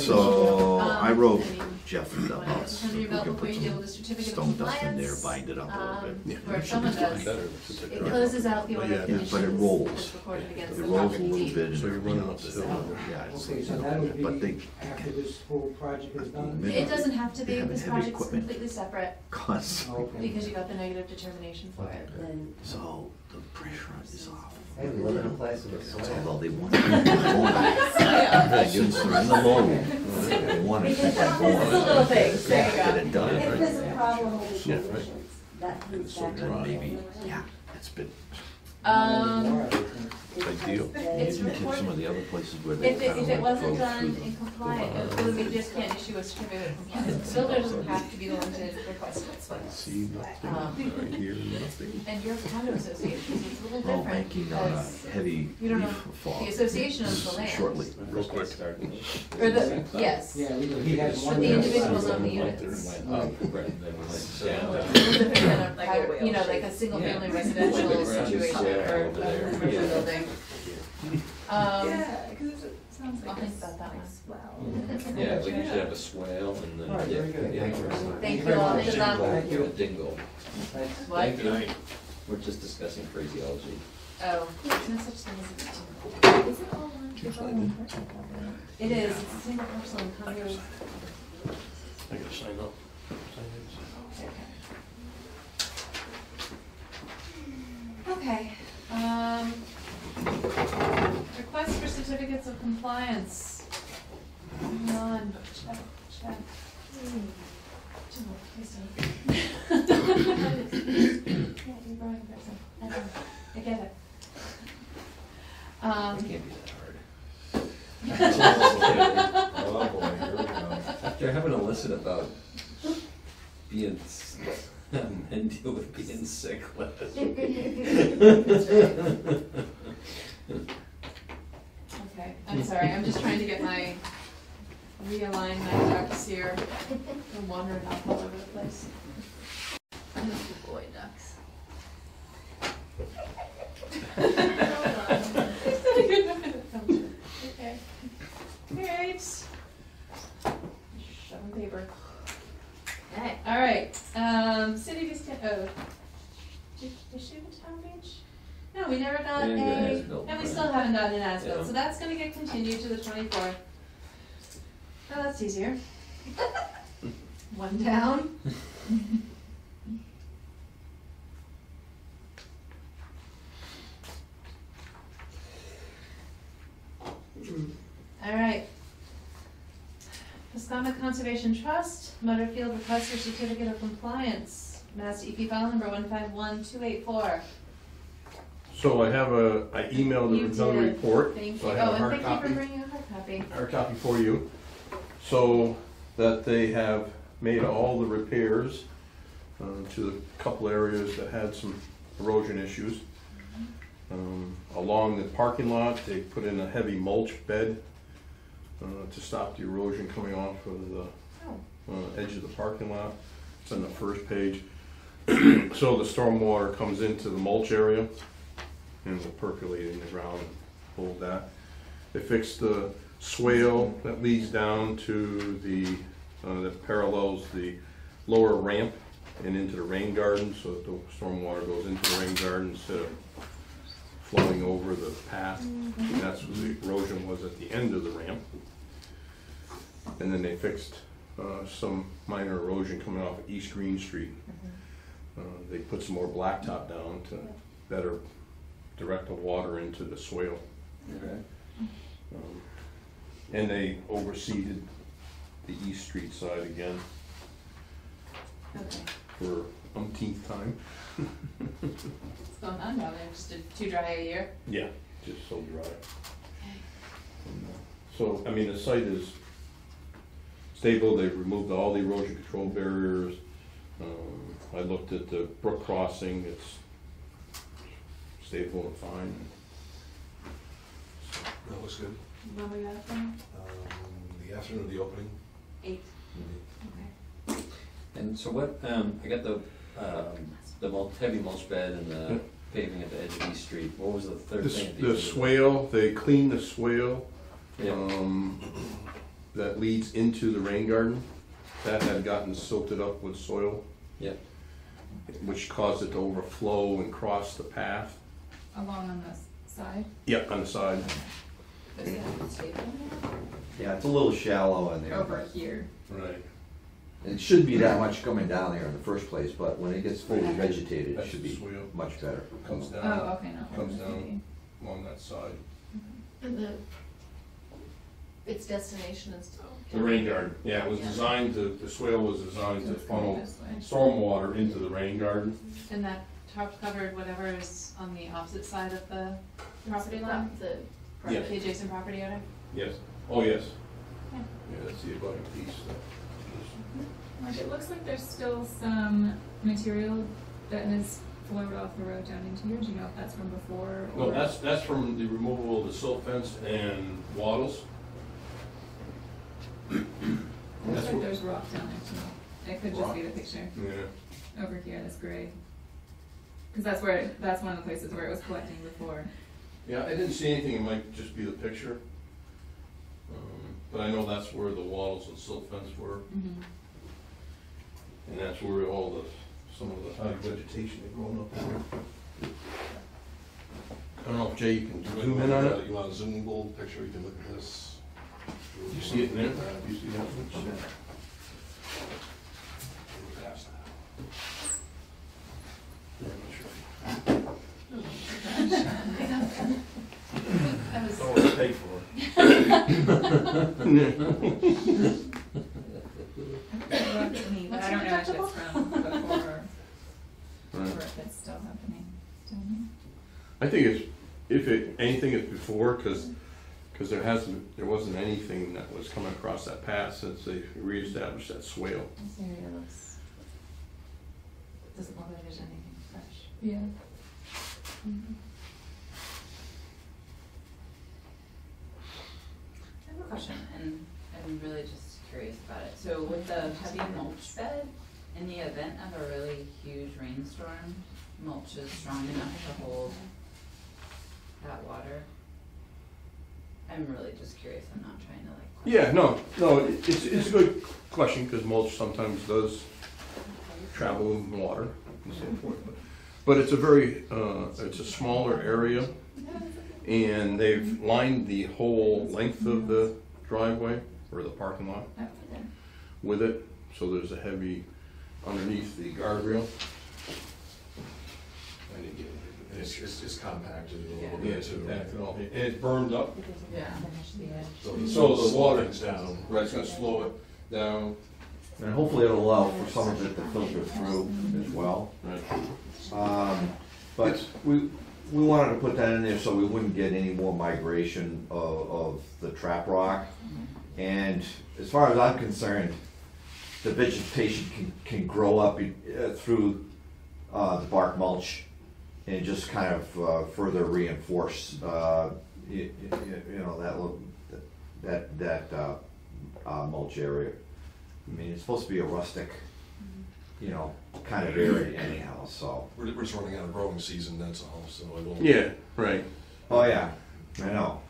So I wrote I mean, Jeff when does. it's under your belt before you deal with a certificate of Stone dust in there, compliance. bind it up a little bit. Where if someone does, it closes out the order of Yeah, conditions but it rolls. that's recorded against It the rolls a property little deed. bit and So you're everything running up else, the so, hill. yeah, it's, Okay, so you that know, would but they be after this whole project is done? It doesn't have to be, They have this heavy project's equipment. completely separate, cause, Okay. because you got the negative determination for it. Then so the pressure is off. Hey, we live in a place with a That's soil. all they want. Yeah, since they're in the loan, they want to keep it going. It's the little things, there you Get it done. if there's a problem with the Yeah, right. conditions, that And comes so back. then maybe, yeah, it's been Big deal. It's in some recorded. of the other places where they If it, kind if of it like wasn't drove done through in compliance, it would be just can't issue a certificate of compliance. The builder doesn't have to be the one to request it. See nothing, right here, nothing. And your condo association, so it's a little all different, banking on a because heavy you don't leaf know, fall. the association owns the land. Shortly. Real quick. Or the, yes. Yeah, he has But one. the there. individuals own the units. A little different than a private, you know, like a single family residential situation or a commercial building. Yeah, because it sounds I'll like think a about that one. swell. Yeah, like you should have a swale and then. All right, very good. yeah, Thank you. Thank you very all, much. good luck. Thank you. A dingle. What? Thank you. We're just discussing phraseology. Oh, there's no such thing as a Is it all one, it's all one person property? It is, it's a single parcel in condo. I gotta sign up. Okay, request for certificates of compliance. Moving on, check, check. Jim, please don't. Yeah, you're wrong person. I know, I get it. It can't be that hard. Oh, boy, here we go. After having to listen about being, men deal with being sick last week. Okay, I'm sorry, I'm just trying to get realign my ducks here. I'm wandering off all over the place. Good boy ducks. Okay. Alright. Shoving paper. Okay. Alright, city discount, oh. Did we issue the town page? No, we never got We didn't get an a, as-built, and we right. still haven't gotten an as-built, Yeah. so that's gonna get continued to the 24th. Oh, that's easier. One down. Alright. Pascoma Conservation Trust, Mutterfield request for certificate of compliance. Mass EP file number 151284. So I emailed You another did. report. Thank So you. I have Oh, a and hard thank you copy. for bringing a hard copy. Hard copy for you. So that they have made all the repairs to the couple areas that had some erosion issues. Along the parking lot, they put in a heavy mulch bed to stop the erosion coming off of the edge of the parking lot. It's on the first page. So the stormwater comes into the mulch area and will percolate in the ground and hold that. They fixed the swale that leads down to the, that parallels the lower ramp and into the rain garden, so that the stormwater goes into the rain garden instead of flowing over the path. And that's where the erosion was at the end of the ramp. And then they fixed some minor erosion coming off of East Green Street. They put some more blacktop down to better direct the water into the swale. Okay. And they overseeded the East Street side again Okay. for umpteenth time. What's going on down there? Just too dry a year? Yeah, just so dry. So, I mean, the site is stable, they've removed all the erosion control barriers. I looked at the brook crossing, it's stable and fine. That looks good. When we got it from? The afternoon of the opening. 8. Okay. And so what, I got the heavy mulch bed and the paving at the edge of East Street. What was the third thing? The swale, they cleaned the swale Yeah. that leads into the rain garden. that had gotten silted up with soil. Yep. Which caused it to overflow and cross the path. Along on the side? Yep, on the side. Is that stable? Yeah, it's a little shallow in there. Over here. Right. It shouldn't be that much coming down there in the first place, but when it gets fully vegetated, it That's should the be swale. much better. Comes down. Oh, okay, no. Comes down along that side. And its destination is. The rain garden, yeah, it was designed to, the swale was designed to funnel This way. stormwater into the rain garden. And that top covered whatever is on the opposite side of the property line? The, Yes. The adjacent property owner? Yes, oh, yes. Yeah. Yeah, that's the abutting piece. Mark, it looks like there's still some material that has flowed off the road down into here. Do you know if that's from before? No, or- that's from the removal of the silt fence and wattles. Looks That's like what- there's rock down there too. It could just be the picture. Yeah. Over here, this gray. Cause that's one of the places where it was collecting before. Yeah, I didn't see anything, it might just be the picture. But I know that's where the wattles and silt fence were, Mm-hmm. and that's where all the, some of the high vegetation had grown up there. I don't know if Jay, you can zoom in on it? You want a zoomable picture, you can look at this. You see it in there? You see that? Past I was, Don't want to pay for it. It looked to me, but I don't know if it's from before or Right. if it's still happening. Still I think it's, if it, anything it's before, cause there wasn't anything that was coming across that path since they reestablished that swale. this area looks, doesn't look like there's anything fresh. Yeah. I have a question, and I'm really just curious about it. So with the heavy mulch bed, in the event of a really huge rainstorm, mulch is strong enough to hold that water? I'm really just curious, I'm not trying to like. Yeah, no, it's a good question, cause mulch sometimes does travel in water and so forth. But it's a very, it's a smaller area, and they've lined the whole length of the driveway, or the parking lot, with it, so there's a heavy underneath the guardrail. I didn't get it, and it's compacted a little Yeah, bit it's too. impacted all, and it's burned up, Yeah. So the so the water, things down. right, it's gonna slow it down. And hopefully it'll allow for some of it to filter through as well. Right. But we wanted to put that in there so we wouldn't get any more migration of the trap rock. And as far as I'm concerned, the vegetation can grow up through the bark mulch and just kind of further reinforce, you know, that mulch area. I mean, it's supposed to be a rustic, you know, kind of area anyhow, so. We're just running out of growing season, that's all, so I won't. Yeah, right. Oh, yeah, I know.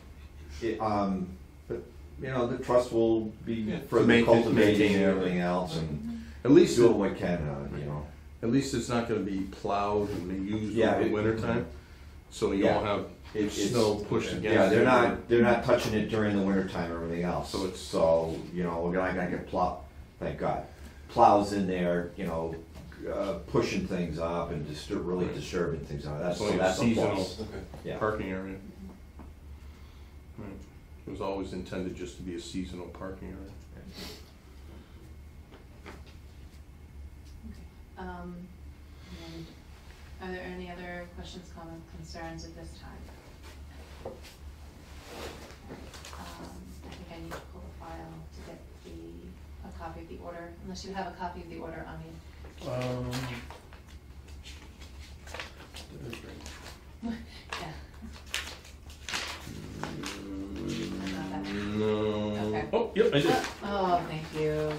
But, you know, the trust will be Yeah, further maintain cultivating and it. everything else and At least, doing what we can, you know. at least it's not gonna be plowed and used Yeah, in the it- wintertime, so you Yeah. won't have It's- snow pushed against it. Yeah, they're not touching it during the winter time or everything else. So, you know, we're not gonna get thank God, plows in there, you know, pushing things up and really disturbing things. That's, It's only a that's a seasonal plus. Okay. Yeah. parking area. Right. It was always intended just to be a seasonal parking area. And are there any other questions, comments, concerns at this time? I think I need to pull the file to get a copy of the order, unless you have a copy of the order on you. Yeah. No. Okay. Oh, yep, I did. Oh, thank you.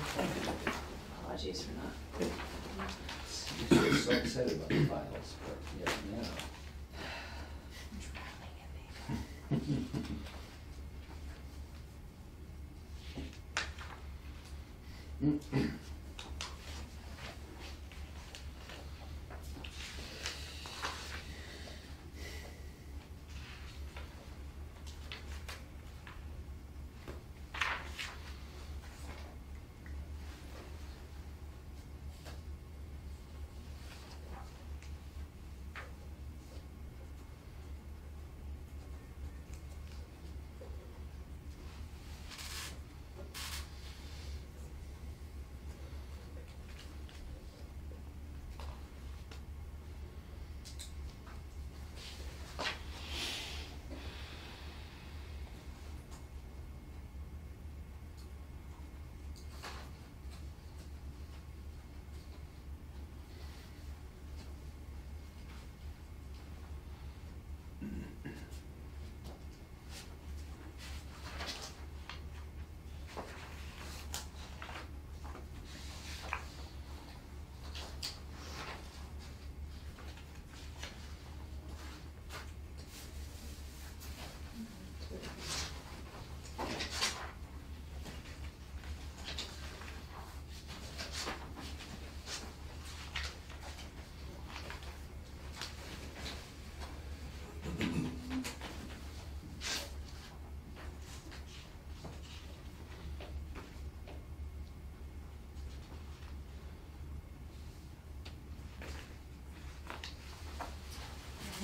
Apologies for not. You're so excited about the files, but yeah, now. I'm drowning in them.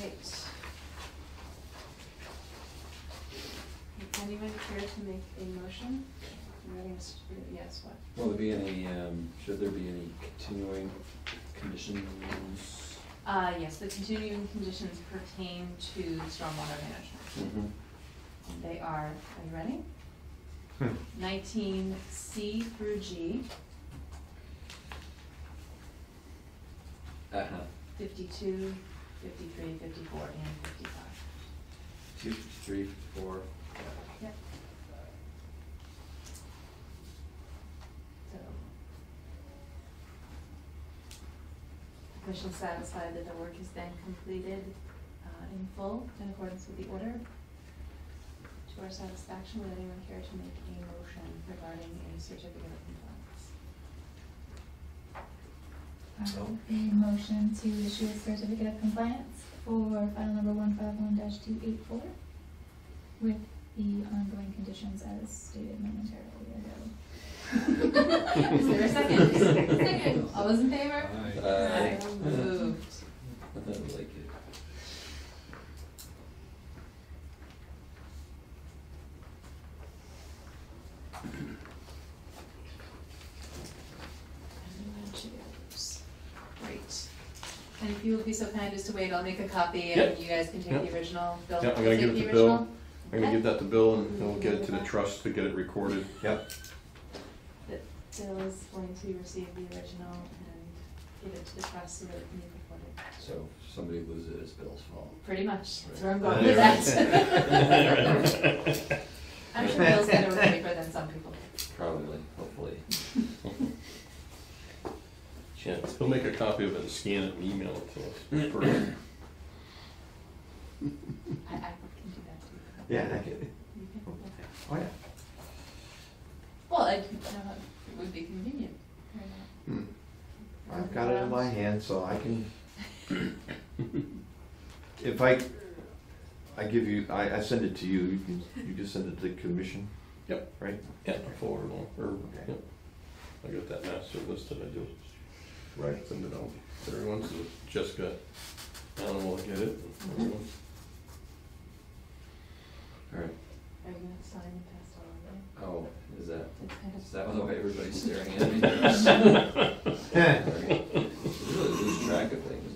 Right. Would anyone care to make a motion? Yes, what? Will there be any, should there be any continuing conditions? Yes, the continuing conditions pertain to stormwater management. They are you ready? 19C through G, Uh-huh. 52, 53, 54, and 55. 2, 3, 4. Yep. So, the commission satisfied that the work has been completed in full in accordance with the order. To our satisfaction, would anyone care to make a motion regarding a certificate of compliance? A motion to issue a certificate of compliance for file number 151-284 with the ongoing conditions as stated momentarily ago. Is there a second? Second. All those in favor? Aye. Moved. I like it. Great. And if you will be so kind as to wait, I'll make a copy Yep. and you guys can take Yep. the original. Bill, Yep, I'm gonna take give it the to Bill. original? I'm gonna give that to Bill and we'll get it to the trust to get it recorded. Yep. That Bill is going to receive the original and give it to the trust so that it can be recorded. So if somebody loses it, it's Bill's fault. Pretty much, that's where I'm going with that. I'm sure Bill's better with paper than some people. Probably, hopefully. Yeah, he'll make a copy of it and scan it and email it to us. Perfect. I can do that too. Yeah, I get it. You can, okay. Oh, yeah. Well, it would be convenient. I've got it in my hand, so I can, if I give you, I send it to you, you can send it to the commission? Yep. Right? Yeah, I'll forward it on, or, Okay. yep. I got that master list that I do. Right. Send it out to everyone, so Jessica, Alan will get it. Everyone. All right. Are you gonna sign and pass it on? Oh, is that It's the way everybody's staring at me? Sorry. You really lose track of things.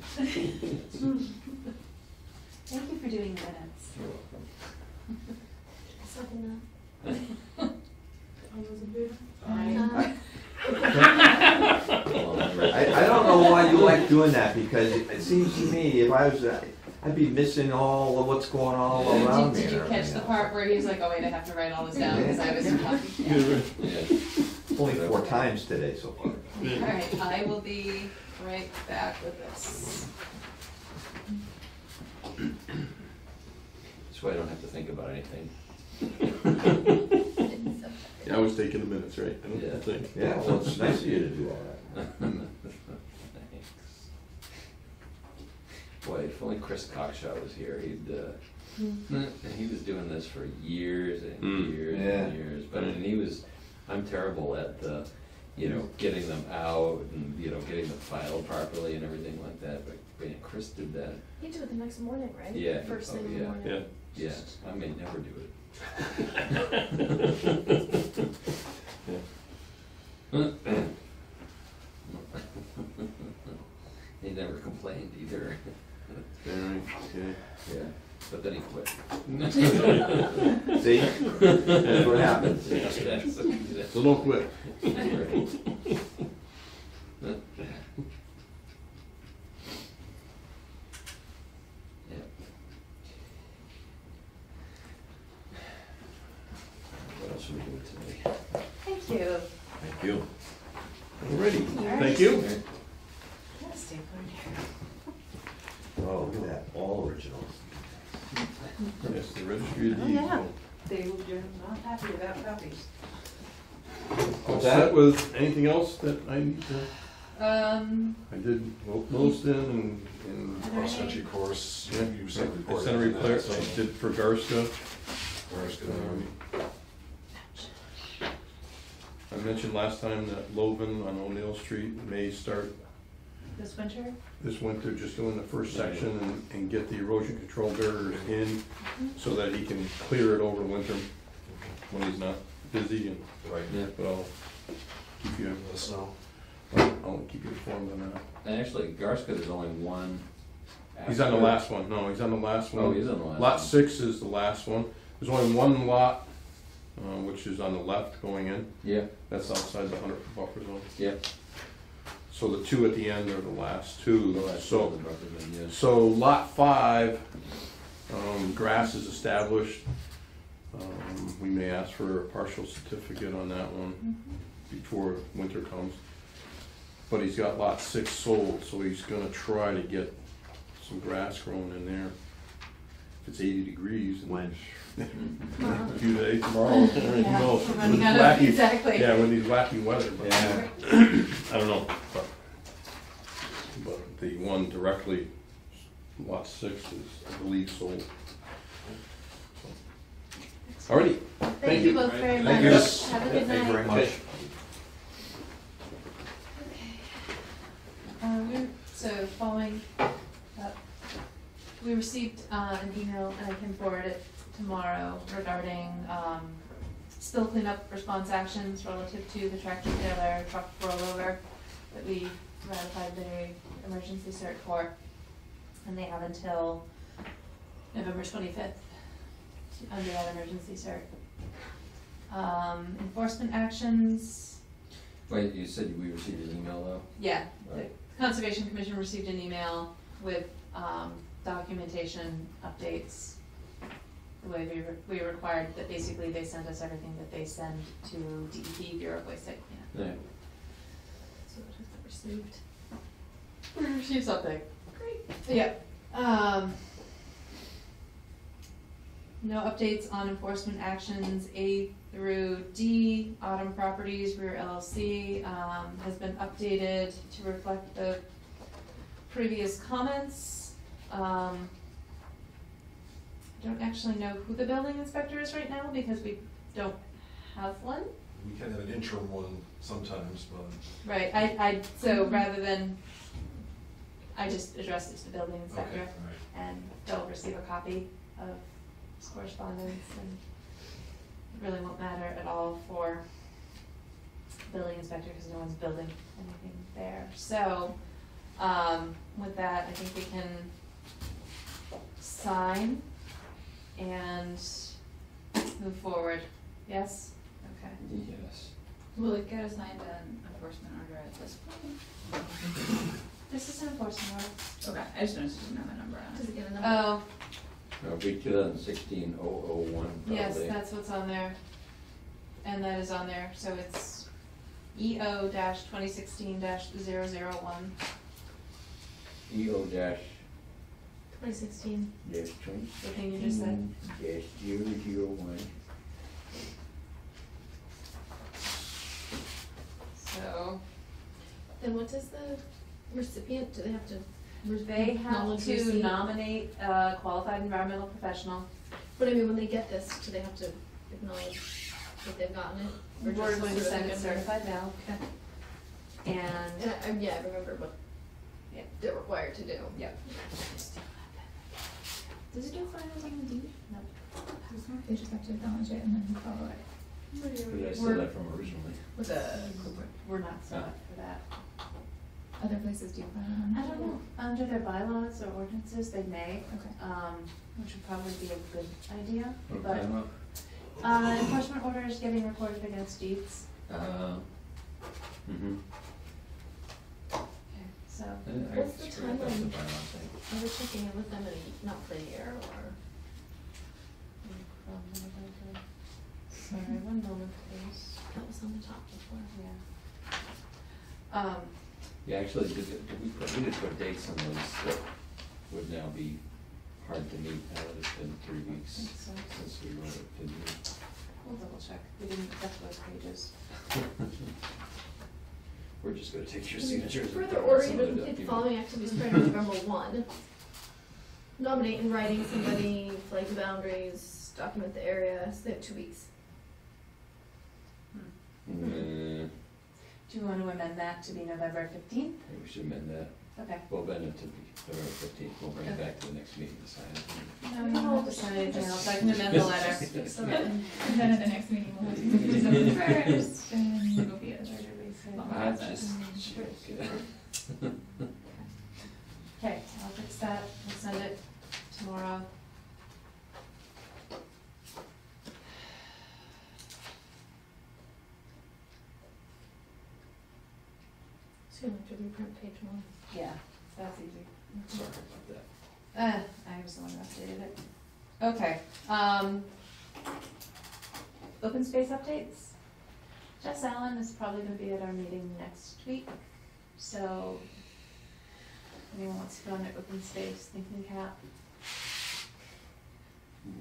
Thank you for doing minutes. You're welcome. Second All those in favor? I don't know why you like doing that, because it seems to me, if I was, I'd be missing all of what's going on all around me. Did you catch the part where he was like, oh wait, I have to write all this down because I was talking? Yeah. Only 4 times today so far. All right, I will be right back with this. So I don't have to think about anything. Yeah, I was taking the minutes, right? I Yeah. don't think. Yeah, well, it's nice of you to do all that. Thanks. Boy, if only Chris Cockshaw was here, he was doing this for years and years Yeah. and years. But and he was, I'm terrible at the, getting them out and, getting them filed properly and everything like that. But man, Chris did that. You do it the next morning, right? Yeah. First thing Oh, in the yeah. morning. Yeah. Yeah, I may never do it. He never complained either. Very, okay. Yeah, but then he quit. See? That's what happens. Yes. So don't quit. Yeah. What else are we doing today? Thank you. Thank you. Alrighty, thank you. I'm gonna stay put here. Oh, look at that, all originals. Yes, the registry of Oh, deeds. yeah. They will, you're not happy about copies. All set with anything else that I need to, I did most in Cross-country course, yeah, you sent a I report. sent a report, I did for Garska. Where's the, I mentioned last time that Loven on O'Neill Street may start this winter? this winter, just doing the first section and get the erosion control barriers in so that he can clear it over winter when he's not busy and, Right. Yeah. but I'll keep you, Let us know. I'll keep you informed on that. And actually, Garska, there's only one. He's on the after- last one, no, he's on the last one. Oh, he's on the last Lot one. 6 is the last one. There's only one lot, which is on the left going in. Yeah, That's outside the 100 buffer zone. yeah. So the two at the end are the last two. The last So, one, the buffer zone, yes. so lot 5, grass is established. We may ask for a partial certificate on that one before winter comes. But he's got lot 6 sold, so he's gonna try to get some grass growing in there. If it's 80 degrees. and- When? A few days, tomorrow, who knows? We're running With out of- wacky- exactly. Yeah, with these wacky weather, but, Yeah. I don't know, but the one directly, lot 6 is, I believe, sold. Alrighty, Thank you both very much. Thank you. Have a good night. Thank you very much. So following up, we received an email, and I can forward it tomorrow, regarding spill cleanup response actions relative to the tractor trailer truck rollover that we ratified the emergency cert for. And they have until November 25th under that emergency cert. Enforcement actions. Wait, you said we received an email though? Yeah, the Right. Conservation Commission received an email with documentation updates. The way we required that basically they send us everything that they send to DEP, Bureau of Waste Site Cleanup. Yeah. So what has that received? We received something. Great. Yep. No updates on enforcement actions A through D. Autumn Properties Rear LLC has been updated to reflect the previous comments. I don't actually know who the building inspector is right now because we don't have one. We can have an interim one sometimes, but Right, so rather than, I just addressed it to the building okay, inspector, all right. and they'll receive a copy of this correspondence, and it really won't matter at all for the building inspector, because no one's building anything there. So, with that, I think we can sign and move forward. Yes? Okay. Yes. Will it get assigned an enforcement order at this point? This is an enforcement order. Okay, I just noticed it didn't have a number on Does it. it get a number? Oh, It'll be 2016-001 probably. yes, that's what's on there. And that is on there, so it's EO-2016-001. EO dash 2016. dash 20. The thing you just said. Dash 001. So, Then what does the recipient, do they have to? they have acknowledge to receipt? nominate a qualified environmental professional. But I mean, when they get this, do they have to acknowledge that they've gotten it? Or We're just going to sort of send it like a- certified mail. And And, yeah, I remember what yeah, they're required to do. yep. Does it do finals on the deed? No. They just have to acknowledge it and then follow it. Where did I steal We're- that from originally? We're not set up for that. Other places do file on. I don't know, under their bylaws or ordinances, they may, Okay. which would probably be a good idea, What but, time up? enforcement orders getting recorded against deeds. Mm-hmm. Okay, so, What's the screwed up the timeline? bylaw thing. Are we checking in with them in not for a year or? sorry, one moment, please. That was on the top before. Yeah. Yeah, actually, we did put dates on those that would now be hard to meet now that it's been 3 weeks I think so. since we wrote it, didn't we? We'll double check, we didn't get those pages. We're just gonna take your signatures. and Further throw order, some of even the if the document. following activities prior to November 1. Nominate in writing somebody, flag the boundaries, document the area, so they have 2 weeks. Mm, Do you want to amend that to be November 15th? maybe we should amend that. Okay. We'll bend it to November 15th, we'll bring it back to the next meeting to sign it. No, we won't decide anything else, I can amend the letter. So that, and then at the next meeting, we'll have to do something first, and it'll be a long I process. just joking. Okay, I'll fix that, we'll send it tomorrow. So you have to reprint page 1. Yeah, that's easy. Sorry about that. I was the one who updated it. Okay, open space updates. Jess Allen is probably gonna be at our meeting next week, so if anyone wants to go on an open space thinking cap.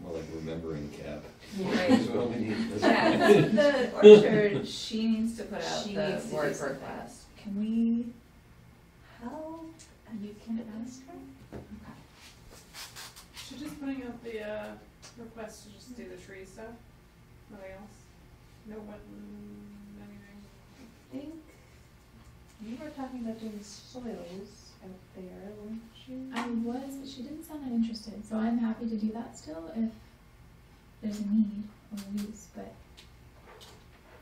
More like remembering Cap. Yeah. That's what we need. Yeah, the orchard, she needs to put out She the needs to do word something. request. Can we help? And you can ask her? She's just putting out the, request to just do the tree stuff, nothing else? No wetland, anything? I think you were talking about doing soils out there, weren't you? I was, but she didn't sound that interested, so I'm happy to do that still if there's a need or a use, but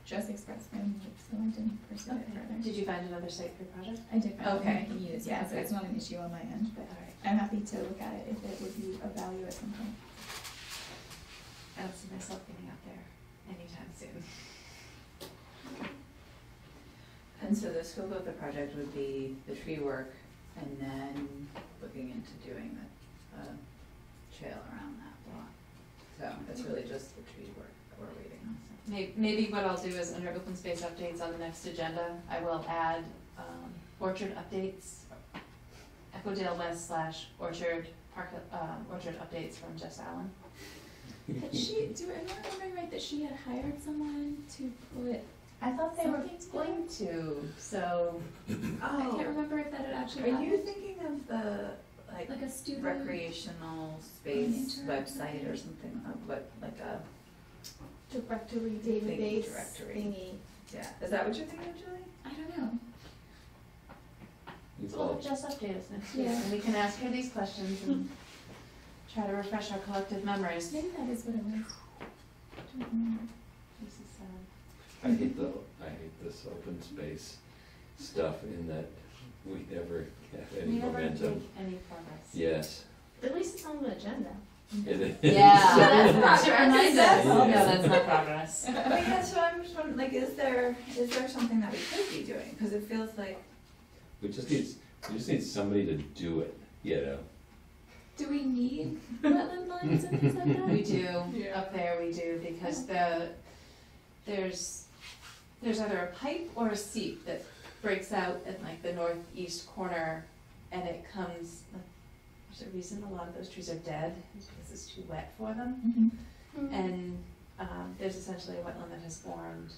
just expressed my need, so I didn't pursue it further. Did you find another site for your project? I did find Okay. one we can use, yeah, so it's not an issue on my end, but Alright. I'm happy to look at it if it would be of value at some point. I don't see myself getting out there anytime soon. And so the scope of the project would be the tree work and then looking into doing the trail around that block. So it's really just the tree work that we're waiting on. Maybe what I'll do is under open space updates on the next agenda, I will add orchard updates, Echodale West / Orchard Park, orchard updates from Jess Allen. Had am I remembering right that she had hired someone to put, I thought they were Something going to, so. I can't remember if that had actually Are you happened. thinking of the, like Like a student? recreational space Intern? website or something, like a, Directory, Thinking database directory. thingy. yeah, is that what you're thinking of, Julie? I don't know. You So we'll call, just update us next week, Yeah. and we can ask her these questions and try to refresh our collective memories. Maybe that is what it was. I don't remember. This is, I hate this open space stuff in that we never have any we never momentum. make any progress. Yes, At least it's on the agenda. it is. Yeah, That's that's progress. remind us. Yeah. No, that's not progress. Well, yeah, so I'm just wondering, like, is there something that we could be doing? Cause it feels like, We just need somebody to do it, you know? Do we need wetland lines and things like that? We do, Yeah. up there we do, because there's either a pipe or a seep that breaks out at like the northeast corner, and it comes, like, there's a reason a lot of those trees are dead, because it's too wet for them. Mhm. And there's essentially a wetland that has formed,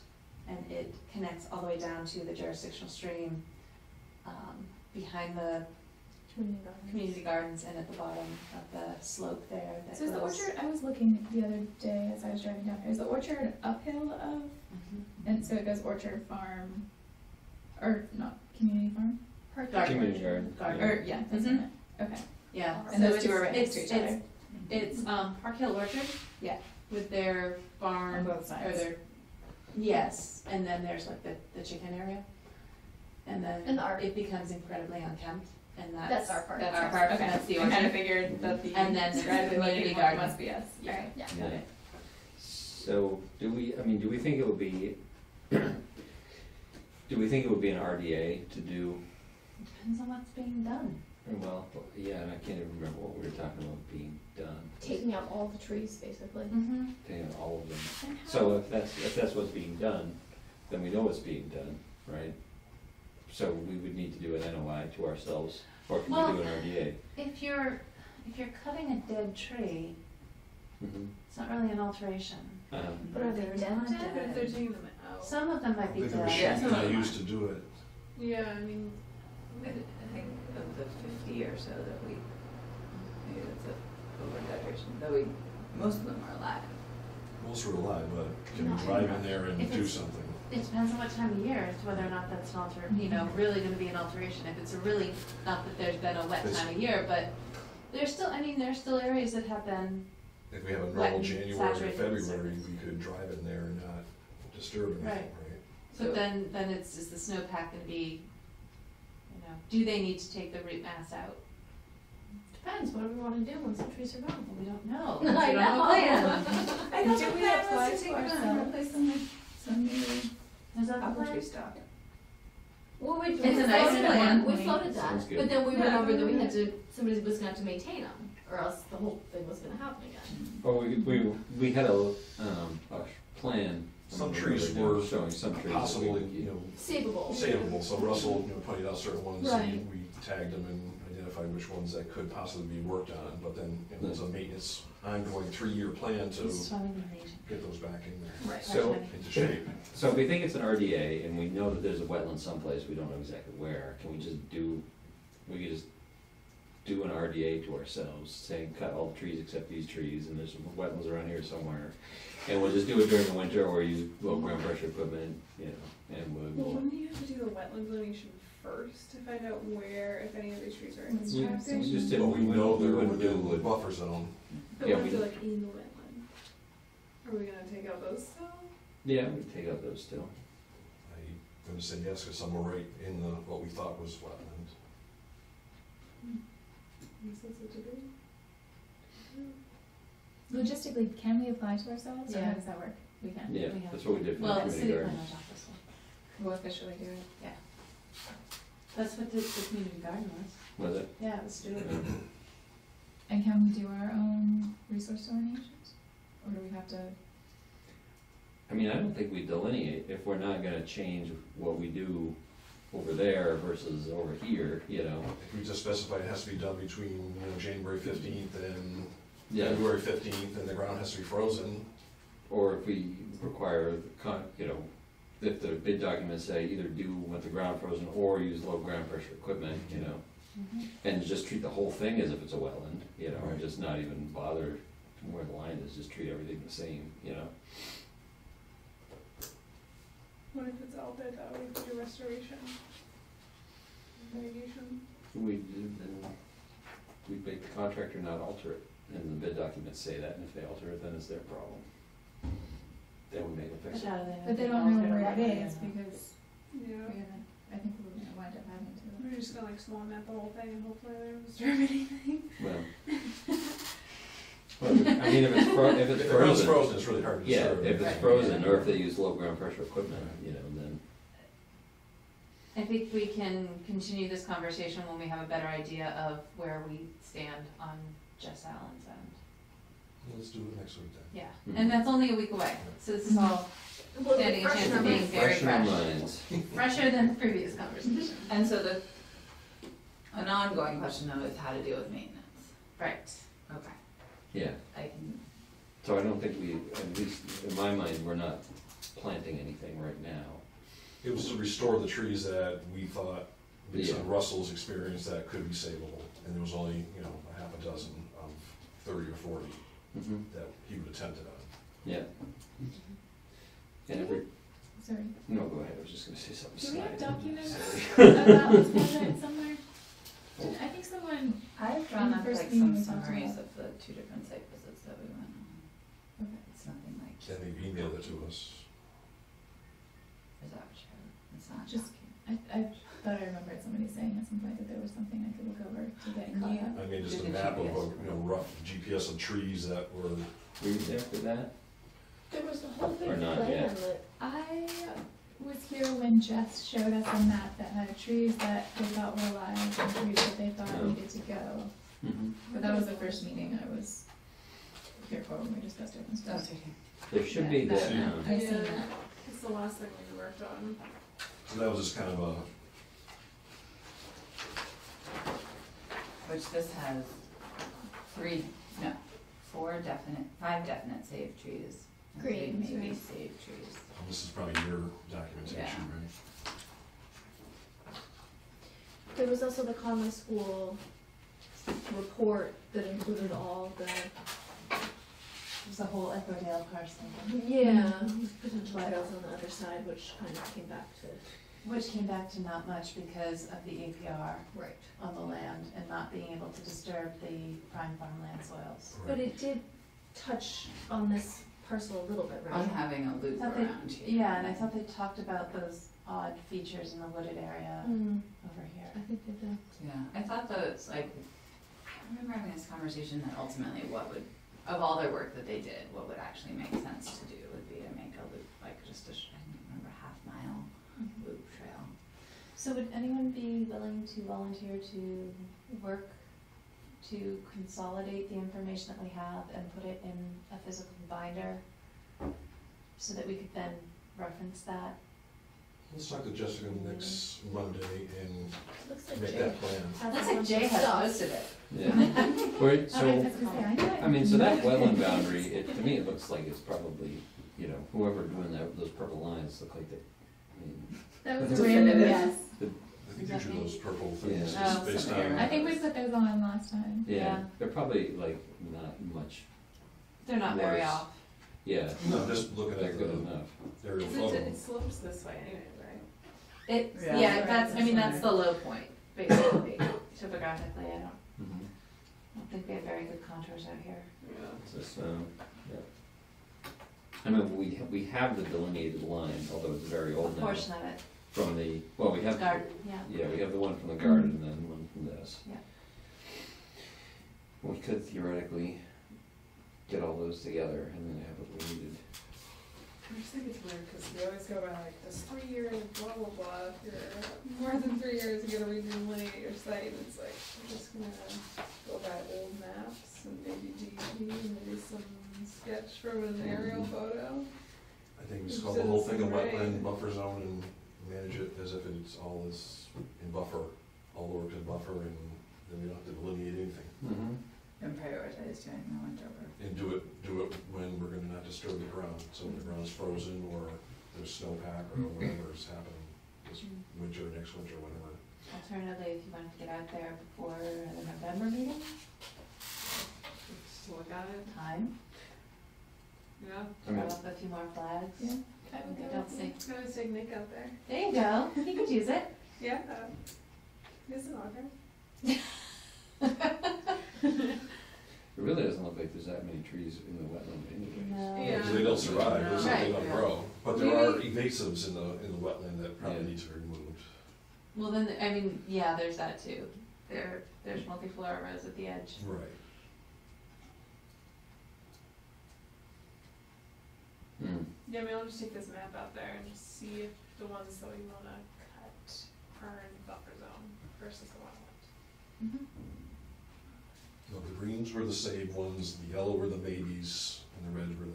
and it connects all the way down to the jurisdictional stream behind the community gardens and at the bottom of the slope there that So is the goes- orchard, I was looking the other day as I was driving down here, is the orchard uphill of, Mhm. and so it goes Orchard Farm, or not, Community Farm? Garden. Community garden. Garden. yeah. Or, yeah, that's Mhm. it, okay. Yeah. And so those two are right next to it's- each other. It's Park Hill Orchard. Yeah. With their barn. On both sides. Or their, yes, and then there's like the chicken area. And then And the art. it becomes incredibly unkempt, and that's. That's our part. That's That's our part, okay. and that's the I kind of orchard. figured that the. And then there's the community garden. Must be us, Yeah. alright. Yeah. Yeah. So, do we think it would be, do we think it would be an RDA to do, Depends on what's being done. well, yeah, and I can't even remember what we were talking about being done. Taking out all the trees, basically. Mm-hmm. Taking all of them. And how- So if that's what's being done, then we know it's being done, right? So we would need to do an NOI to ourselves, or can Well- we do an RDA? If you're cutting a dead tree, Mhm. it's not really an alteration. But are they They're dead? not But if they're dead. taking them out. Some of them I might be think the dead. machine Yeah. I used to do it. Yeah, I mean, I think of the 50 or so that we, maybe that's a over-exaggeration, though most of them are alive. Most were alive, but can No, we drive in there and if do it's- something? It depends on what time of year, as to whether or not that's an really gonna be an alteration. If it's a really, not that there's been a wet time of year, but there's still, there's still areas that have been, If we have a Wet normal and January or saturated with February, surface. we could drive in there and not disturb anything, Right. right? so then is the snowpack gonna be, do they need to take the root mass out? Depends, what do we wanna do once the trees are gone? Well, we don't know. I We don't have a know. plan. I thought Do the we plan apply was to to take them ourselves? out. Replace them with some new Is that the apple plan? tree stock? Well, we It's a nice floated plan. that, we floated that, Sounds good. but then we Yeah. remembered that we had to, somebody was gonna have to maintain them, or else the whole thing was gonna happen again. Well, we had a plan. Some I don't trees remember were showing some trees that we Possibly, would Savable. savable, so Russell, pointed out certain ones, Right. we tagged them and identified which ones that could possibly be worked on, but then it was a maintenance, ongoing 3-year plan to It's swelling in the region. get those back in there, Right. So- into shape. So if we think it's an RDA and we know that there's a wetland someplace, we don't know exactly where, can we just do an RDA to ourselves, saying cut all the trees except these trees, and there's some wetlands around here somewhere. And we'll just do it during the winter or use low ground pressure equipment, and Well, we'll. wouldn't you have to do the wetland delineation first to find out where, if any of these trees are in We constructed? just did, But we we know they're wouldn't within the do, buffer zone. But Yeah, what if we- they're like in the wetland? Are we gonna take out those still? yeah, we take out those still. I'm gonna say yes, because some were right in the, what we thought was wetland. Makes sense to do. Logistically, can we apply to ourselves, or how Yeah. does that work? We can. Yeah, We have- that's what we did for the Well, the community city gardens. planner's office will. We'll officially do it. Yeah. That's what the community garden was. Was it? Yeah, let's do it. And can we do our own resource delineations? Or do we have to, I mean, I don't think we delineate, if we're not gonna change what we do over there versus over here, If we just specify it has to be done between, January 15th and Yeah. February 15th, and the ground has to be frozen. Or if we require, if the bid documents say either do with the ground frozen or use low ground pressure equipment, and just treat the whole thing as if it's a wetland, Right. just not even bother where the line is, just treat everything the same, What if it's all bid though, we could do restoration? Mitigation? Then we'd make the contractor not alter it, and the bid documents say that, and if they alter it, then it's their problem. Then we make them fix it. but they don't know where it is, because Yeah. we haven't, I think we're gonna wind up having to. We're just gonna like swan map the whole thing and hopefully they don't disturb anything. Well, I mean, if it's If the ground's frozen, frozen, it's really hard to yeah, disturb. if it's frozen, or if they use low ground pressure equipment, then. I think we can continue this conversation when we have a better idea of where we stand on Jess Allen's end. Let's do it next week then. Yeah, and that's only a week away, so this is all Well, standing a fresh chance in of our being minds. very Fresh in our fresh. minds. Fresher than the previous conversation. And so an ongoing question though is how to deal with maintenance. Right. Okay, Yeah, I can, so I don't think we, at least in my mind, we're not planting anything right now. It was to restore the trees that we thought, based Yeah. on Russell's experience, that could be savable. And there was only, a half a dozen of 30 or 40 that he would attempt it on. Yeah. And every, Sorry. no, go ahead, I was just gonna say something. Do we have snide. documents Sorry. about this project somewhere? I think someone, I've In drawn the up first like meeting some we talked summaries about. of the 2 different site visits that we went on. okay. It's nothing like, And they emailed it to us. is that true? It's not Just- I thought I remembered somebody saying at some point that there was something I could look over to get caught up. I made just a Did the map of, GPS. rough GPS of trees that were, Were you there for that? There was the whole big Or not plan yet. that, I was here when Jess showed us a map that had trees that they thought were alive and trees that they thought Oh. needed to go. But that was the first meeting I was here for when we discussed open Oh, space. it's right here. There should be Yeah, that, I've seen Yeah. that. It's the last thing we worked on. so that was just kind of a, Which this has 5 definite saved trees. And Green, 3 maybe maybe. saved trees. this is probably your documentation, Yeah. right? there was also the Conway School report that included all the There's a whole Echodale parcel, Yeah, potential trails on the other side, which kind of came back to, which came back to not much because of the APR right. on the land and not being able to disturb the prime farmland soils. But it did touch on this parcel a little bit, right? On having a loop Thought they- around here. Yeah, and I thought they talked about those odd features in the wooded area Mm, over here. I think they did. Yeah, I thought that it's like, I remember having this conversation that ultimately what would, of all their work that they did, what would actually make sense to do would be to make a loop, like just a, I don't remember, half-mile loop trail. So would anyone be willing to volunteer to work to consolidate the information that we have and put it in a physical binder so that we could then reference that? Let's talk to Jessica next Monday and Looks like make Jay that plan. has Looks a like bunch Jay of has stuff. most of it. Yeah. Wait, I so, was gonna say, I know it. I mean, so that wetland boundary, to me, it looks like it's probably, you know, whoever doing that, those purple lines look like they, I mean, That was It's a random definitive. guess. I think usually those purple things Yeah. is Oh, based some on. I think we put those on last time. yeah, Yeah. they're probably like not much, They're not very Worse. off. yeah, No, just looking they're at good the enough. aerial It photo. slopes this way anyway, right? It, Yeah. yeah, that's, I mean, that's the low point, basically, topographically, I don't think we have very good contours out here. Yeah. Just, yeah. I mean, we have the delineated line, although it's very A old now, portion of it, from the, well, we have. garden, yeah. Yeah, we have the one from the garden and then one from this. Yeah. We could theoretically get all those together and then have what we needed. I just think it's weird because we always go by like this 3 years, blah blah blah. If you're more than 3 years, you gotta redelineate your site. And it's like we're just gonna go by old maps and maybe DEP, maybe some sketch from an aerial photo. I think we just call the whole thing a wetland buffer zone and manage it as if it's all is in buffer, all the work in buffer, and then we don't have to delineate anything. Mm-hmm. And prioritize doing the Wintover. And do it when we're gonna not disturb the ground, so when the ground's frozen or there's snowpack or whatever's happening this winter, next winter, whatever. Alternatively, if you wanted to get out there before the November meeting, Just look at it. time, Yeah. I mean, throw up a few more flags. Yeah. I don't see. Gotta take Nick out there. There you go, he could use it. Yeah. He's an auger. It really doesn't look like there's that many trees in the wetland anyway. No. Yeah. Because they don't survive, No. they Right. don't grow, but there are evasives in the wetland that probably Yeah. need to be removed. Well, then, I mean, yeah, there's that too. There's multiflora rows at the edge. Right. Hmm. Yeah, I mean, I'll just take this map out there and just see if the ones that we wanna cut are in buffer zone versus the wetland. Mm-hmm. No, the greens were the saved ones, the yellow were the maybes, and the reds were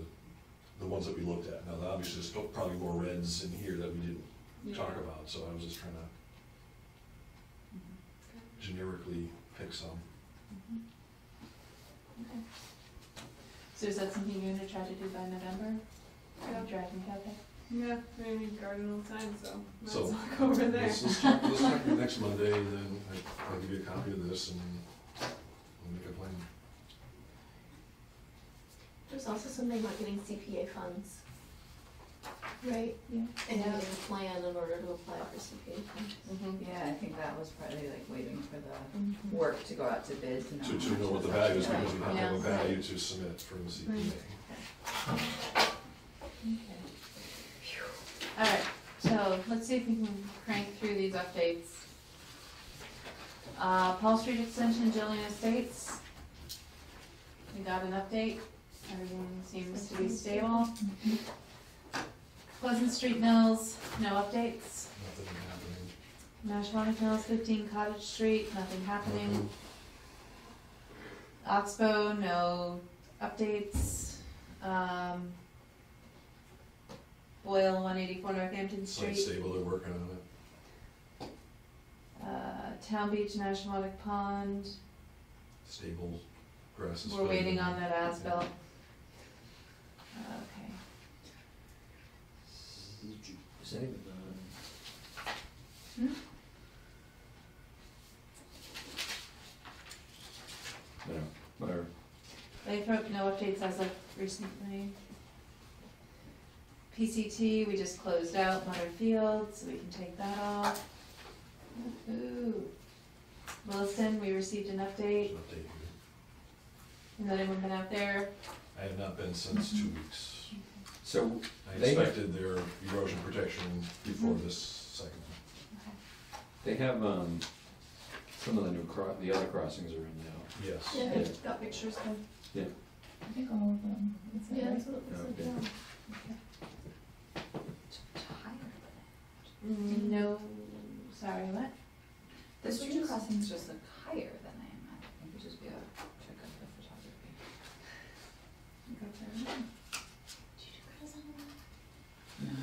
the ones that we looked at. Now, obviously, there's still probably more reds in here that we didn't talk about, so I was just trying to generically pick some. Okay. So is that something you're gonna try to do by November? Yeah. Drag me out there? Yeah, I mean, we garden all the time, so might So, as well go over there. Let's talk next Monday, and then I'll give you a copy of this and we'll make a plan. There's also something about getting CPA funds, right? Yeah. And having a plan in order to apply for CPA funds. Yeah, I think that was probably like waiting for the work to go out to bid to know. To how know much what the was value is, actually- because you have to have a Yeah. value to submit for the CPA. Okay. Alright, so let's see if we can crank through these updates. Paul Street Extension, Jillian Estates. We got an update, everything seems to be stable. Pleasant Street Mills, no updates. Nothing happening. Nashwauk Mills, 15 Cottage Street, nothing happening. Oxbow, no updates. Boyle, 184 Northampton Site Street. stable, they're working on it. Town Beach, Nashwauk Pond, Stable, grass is. we're filled waiting in. on that as-built. Yeah. Okay. Is that even, Hmm? no, whatever. Lathrop, no updates as of recently. PCT, we just closed out Mother Field, so we can take that off. Woohoo. Williston, we received an update. Update here. Has anyone been out there? I have not been since 2 weeks. So I They- inspected their erosion protection before this second one. they have, some of the the other crossings are in now. Yes. Yeah, Yeah. got pictures from, I think all of them. Is that yeah, right? that's what it looks like, Okay. yeah. No, sorry, what? The street crossings just look higher than I imagined. I think it just be a check of the photography. Go for it. No.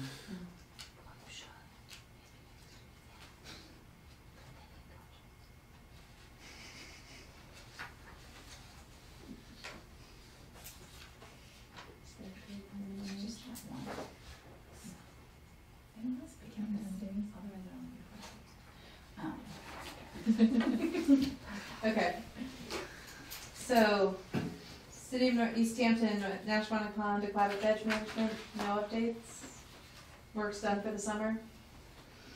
Just that one. It must be counting days. Otherwise I don't get questions. Okay. So, City of East Hampton, Nashwauk Pond, Aquatic Edge Management, no updates? Work's done for the summer?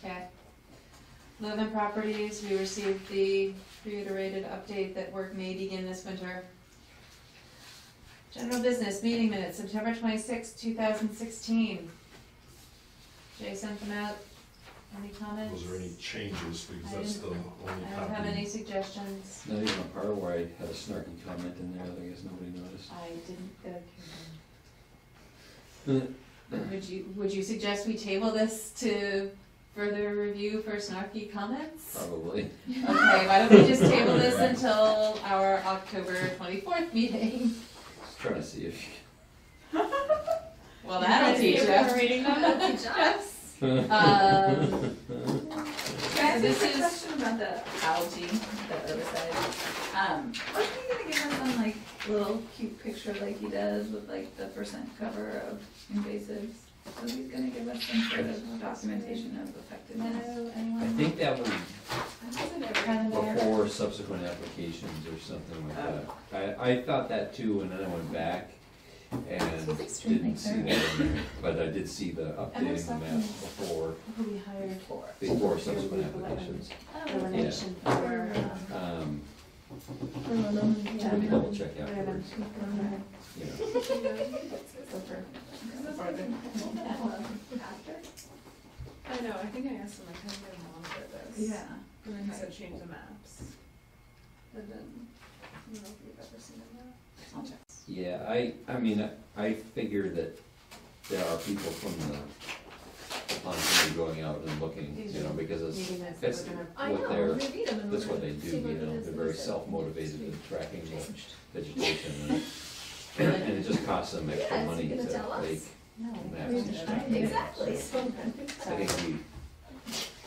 Okay. Live-in Properties, we received the reiterated update that work may begin this winter. General Business, meeting minutes, September 26, 2016. Jay sent them out. Any comments? Was there any changes, because I that's the didn't- only I don't have copy. any suggestions. Not even a part where I had a snarky comment in there that I guess nobody noticed. I didn't go through them. Would you suggest we table this to further review for snarky comments? Probably. Okay, why don't we just table this until our October 24th meeting? Just trying to see if Well, that'll teach us. Reading them, that'll teach us. Can I ask This you a is- question about the algae, the herbicide? Wasn't he gonna give us some like little cute picture like he does with like the % cover of invasives? So he's gonna give us some sort of documentation of effectiveness. No, I anyone? think that was Kind of there? before subsequent applications or something like that. I thought that too, and then I went back and He's extremely didn't see that in there. But I did see the updating the map before Who we hired for? subsequent applications. Elimination for, Let me double check afterwards, you know. I know, I think I asked him, like, how do you get him on for this? Yeah. And then he said change the maps. And then, I don't know if you've ever seen a map. I'll check. Yeah, I mean, I figure that there are people from the pond going out and looking, you know, because meeting minutes it's that we're gonna. I what know, they're, we read them and that's we're what they gonna do, see what you know, it is they're that very is self-motivated in tracking changed. the vegetation and it just costs them extra Yeah, is money he gonna to tell us? make No. maps and stuff. Exactly. So, I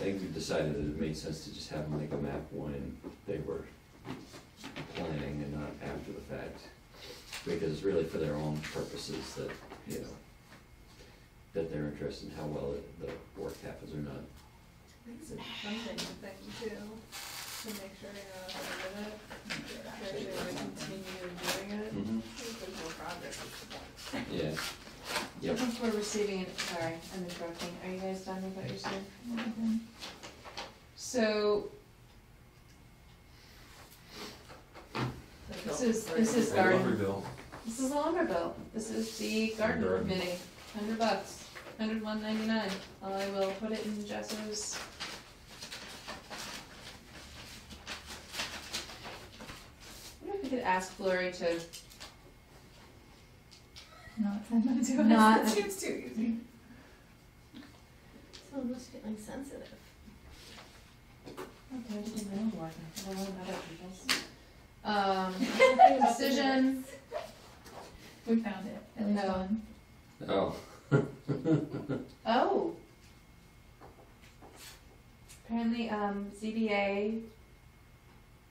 think we decided that it made sense to just have them make a map when they were planning and not after the fact. Because it's really for their own purposes that, you know, that they're interested in how well the work happens or not. I think it's a funding thing too, to make sure you know how to do it. Make sure you want to continue doing it. Mm-hmm. If there's more progress, it's the point. Yeah. I Yep. think we're receiving, sorry, I'm interrupting. Are you guys done with what you're saying? So, this is Hey, garden. lumber bill. This is a lumber bill. This is the garden Garden. committee, $100, $101.99. I will put it in Jesso's. I wonder if we could ask Lori to Not send them to us. not. It seems too easy. Someone's feeling sensitive. Okay, I did my own work. I don't know other people's. Decision. We found it, at least No. one. Oh. Oh. Apparently, ZBA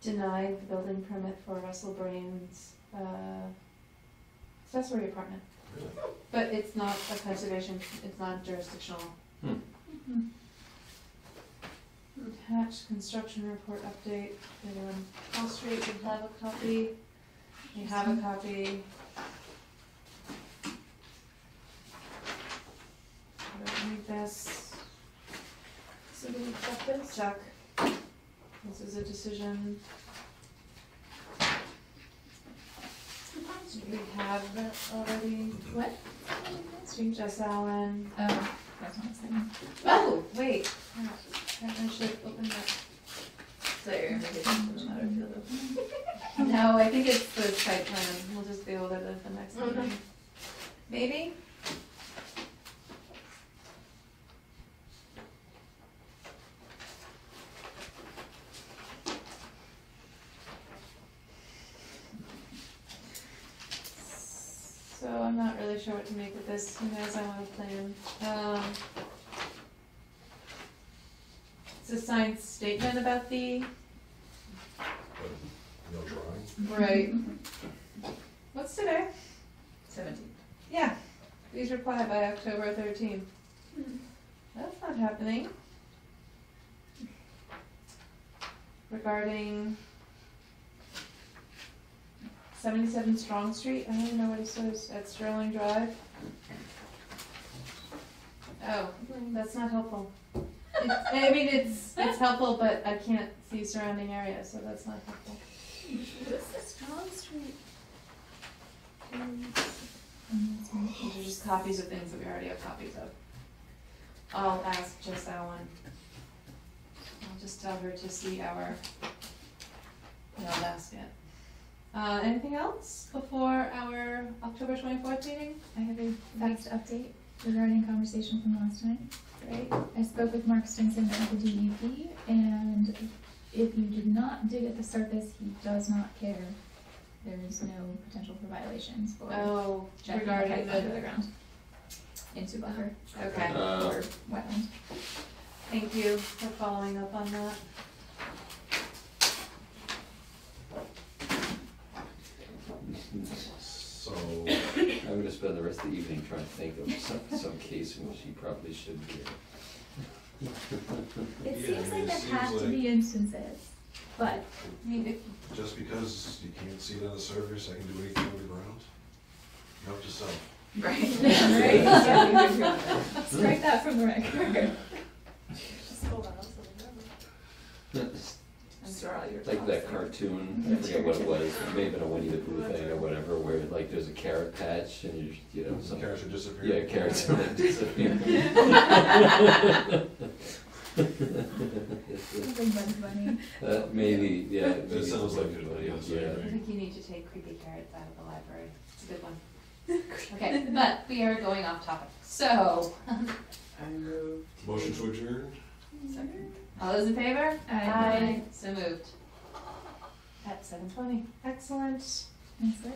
denied the building permit for Russell Brain's, accessory apartment. Really? But it's not a conservation, it's not jurisdictional. Mhm. Attached construction report update, anyone on Hall Street would have a copy. You have a copy. I don't need this. So do we check this? Chuck. This is a decision. We have that already. What? Jess Allen. Oh, that's not exciting. Oh, wait. I should open that. So you're gonna make it just matter if you'll open. No, I think it's the site plan. We'll just deal with it at the next Okay. meeting. Maybe? So I'm not really sure what to make of this. Who knows, I want to plan. It's a signed statement about the. But no drawing. Right. What's today? 17th. Yeah, please reply by October 13th. That's not happening. Regarding 77 Strong Street, I don't even know what it says, at Sterling Drive. Oh, that's not helpful. I mean, it's helpful, but I can't see surrounding areas, so that's not helpful. What is this Strong Street? These are just copies of things that we already have copies of. I'll ask Jess Allen. I'll just tell her to see our basket. Anything else before our October 24th meeting? I have a fast update regarding conversation from last night. Great. I spoke with Mark Stinson at the DEP, and if you did not dig at the surface, he does not care. There is no potential for violations for Oh, jacking the regarding pipe under the, the ground into buffer okay. or wetland. Thank you for following up on that. So, I'm gonna spend the rest of the evening trying to think of some case in which he probably should be. It Yeah, seems I mean, like it there seems have to like- be instances, but I mean, just because you can't see it on the surface, I can do anything underground? Note to self. Right. strike that from the record. Just hold on, I'll send it I'm sure all your It's like that cartoon, I forget what it was, it may have been a Winnie the Pooh thing or whatever, where like there's a carrot patch and you know, some. Carrots are disappearing. Yeah, carrots are like disappearing. Something Bugs Bunny. Maybe, yeah. That maybe sounds like something it, funny, yes, I yeah. I agree. think you need to take creepy carrots out of the library. It's a good one. Okay, but we are going off topic. So, I moved. Motion to adjourn? all those in favor? Aye. So moved. At 7:20. Excellent. Nice work.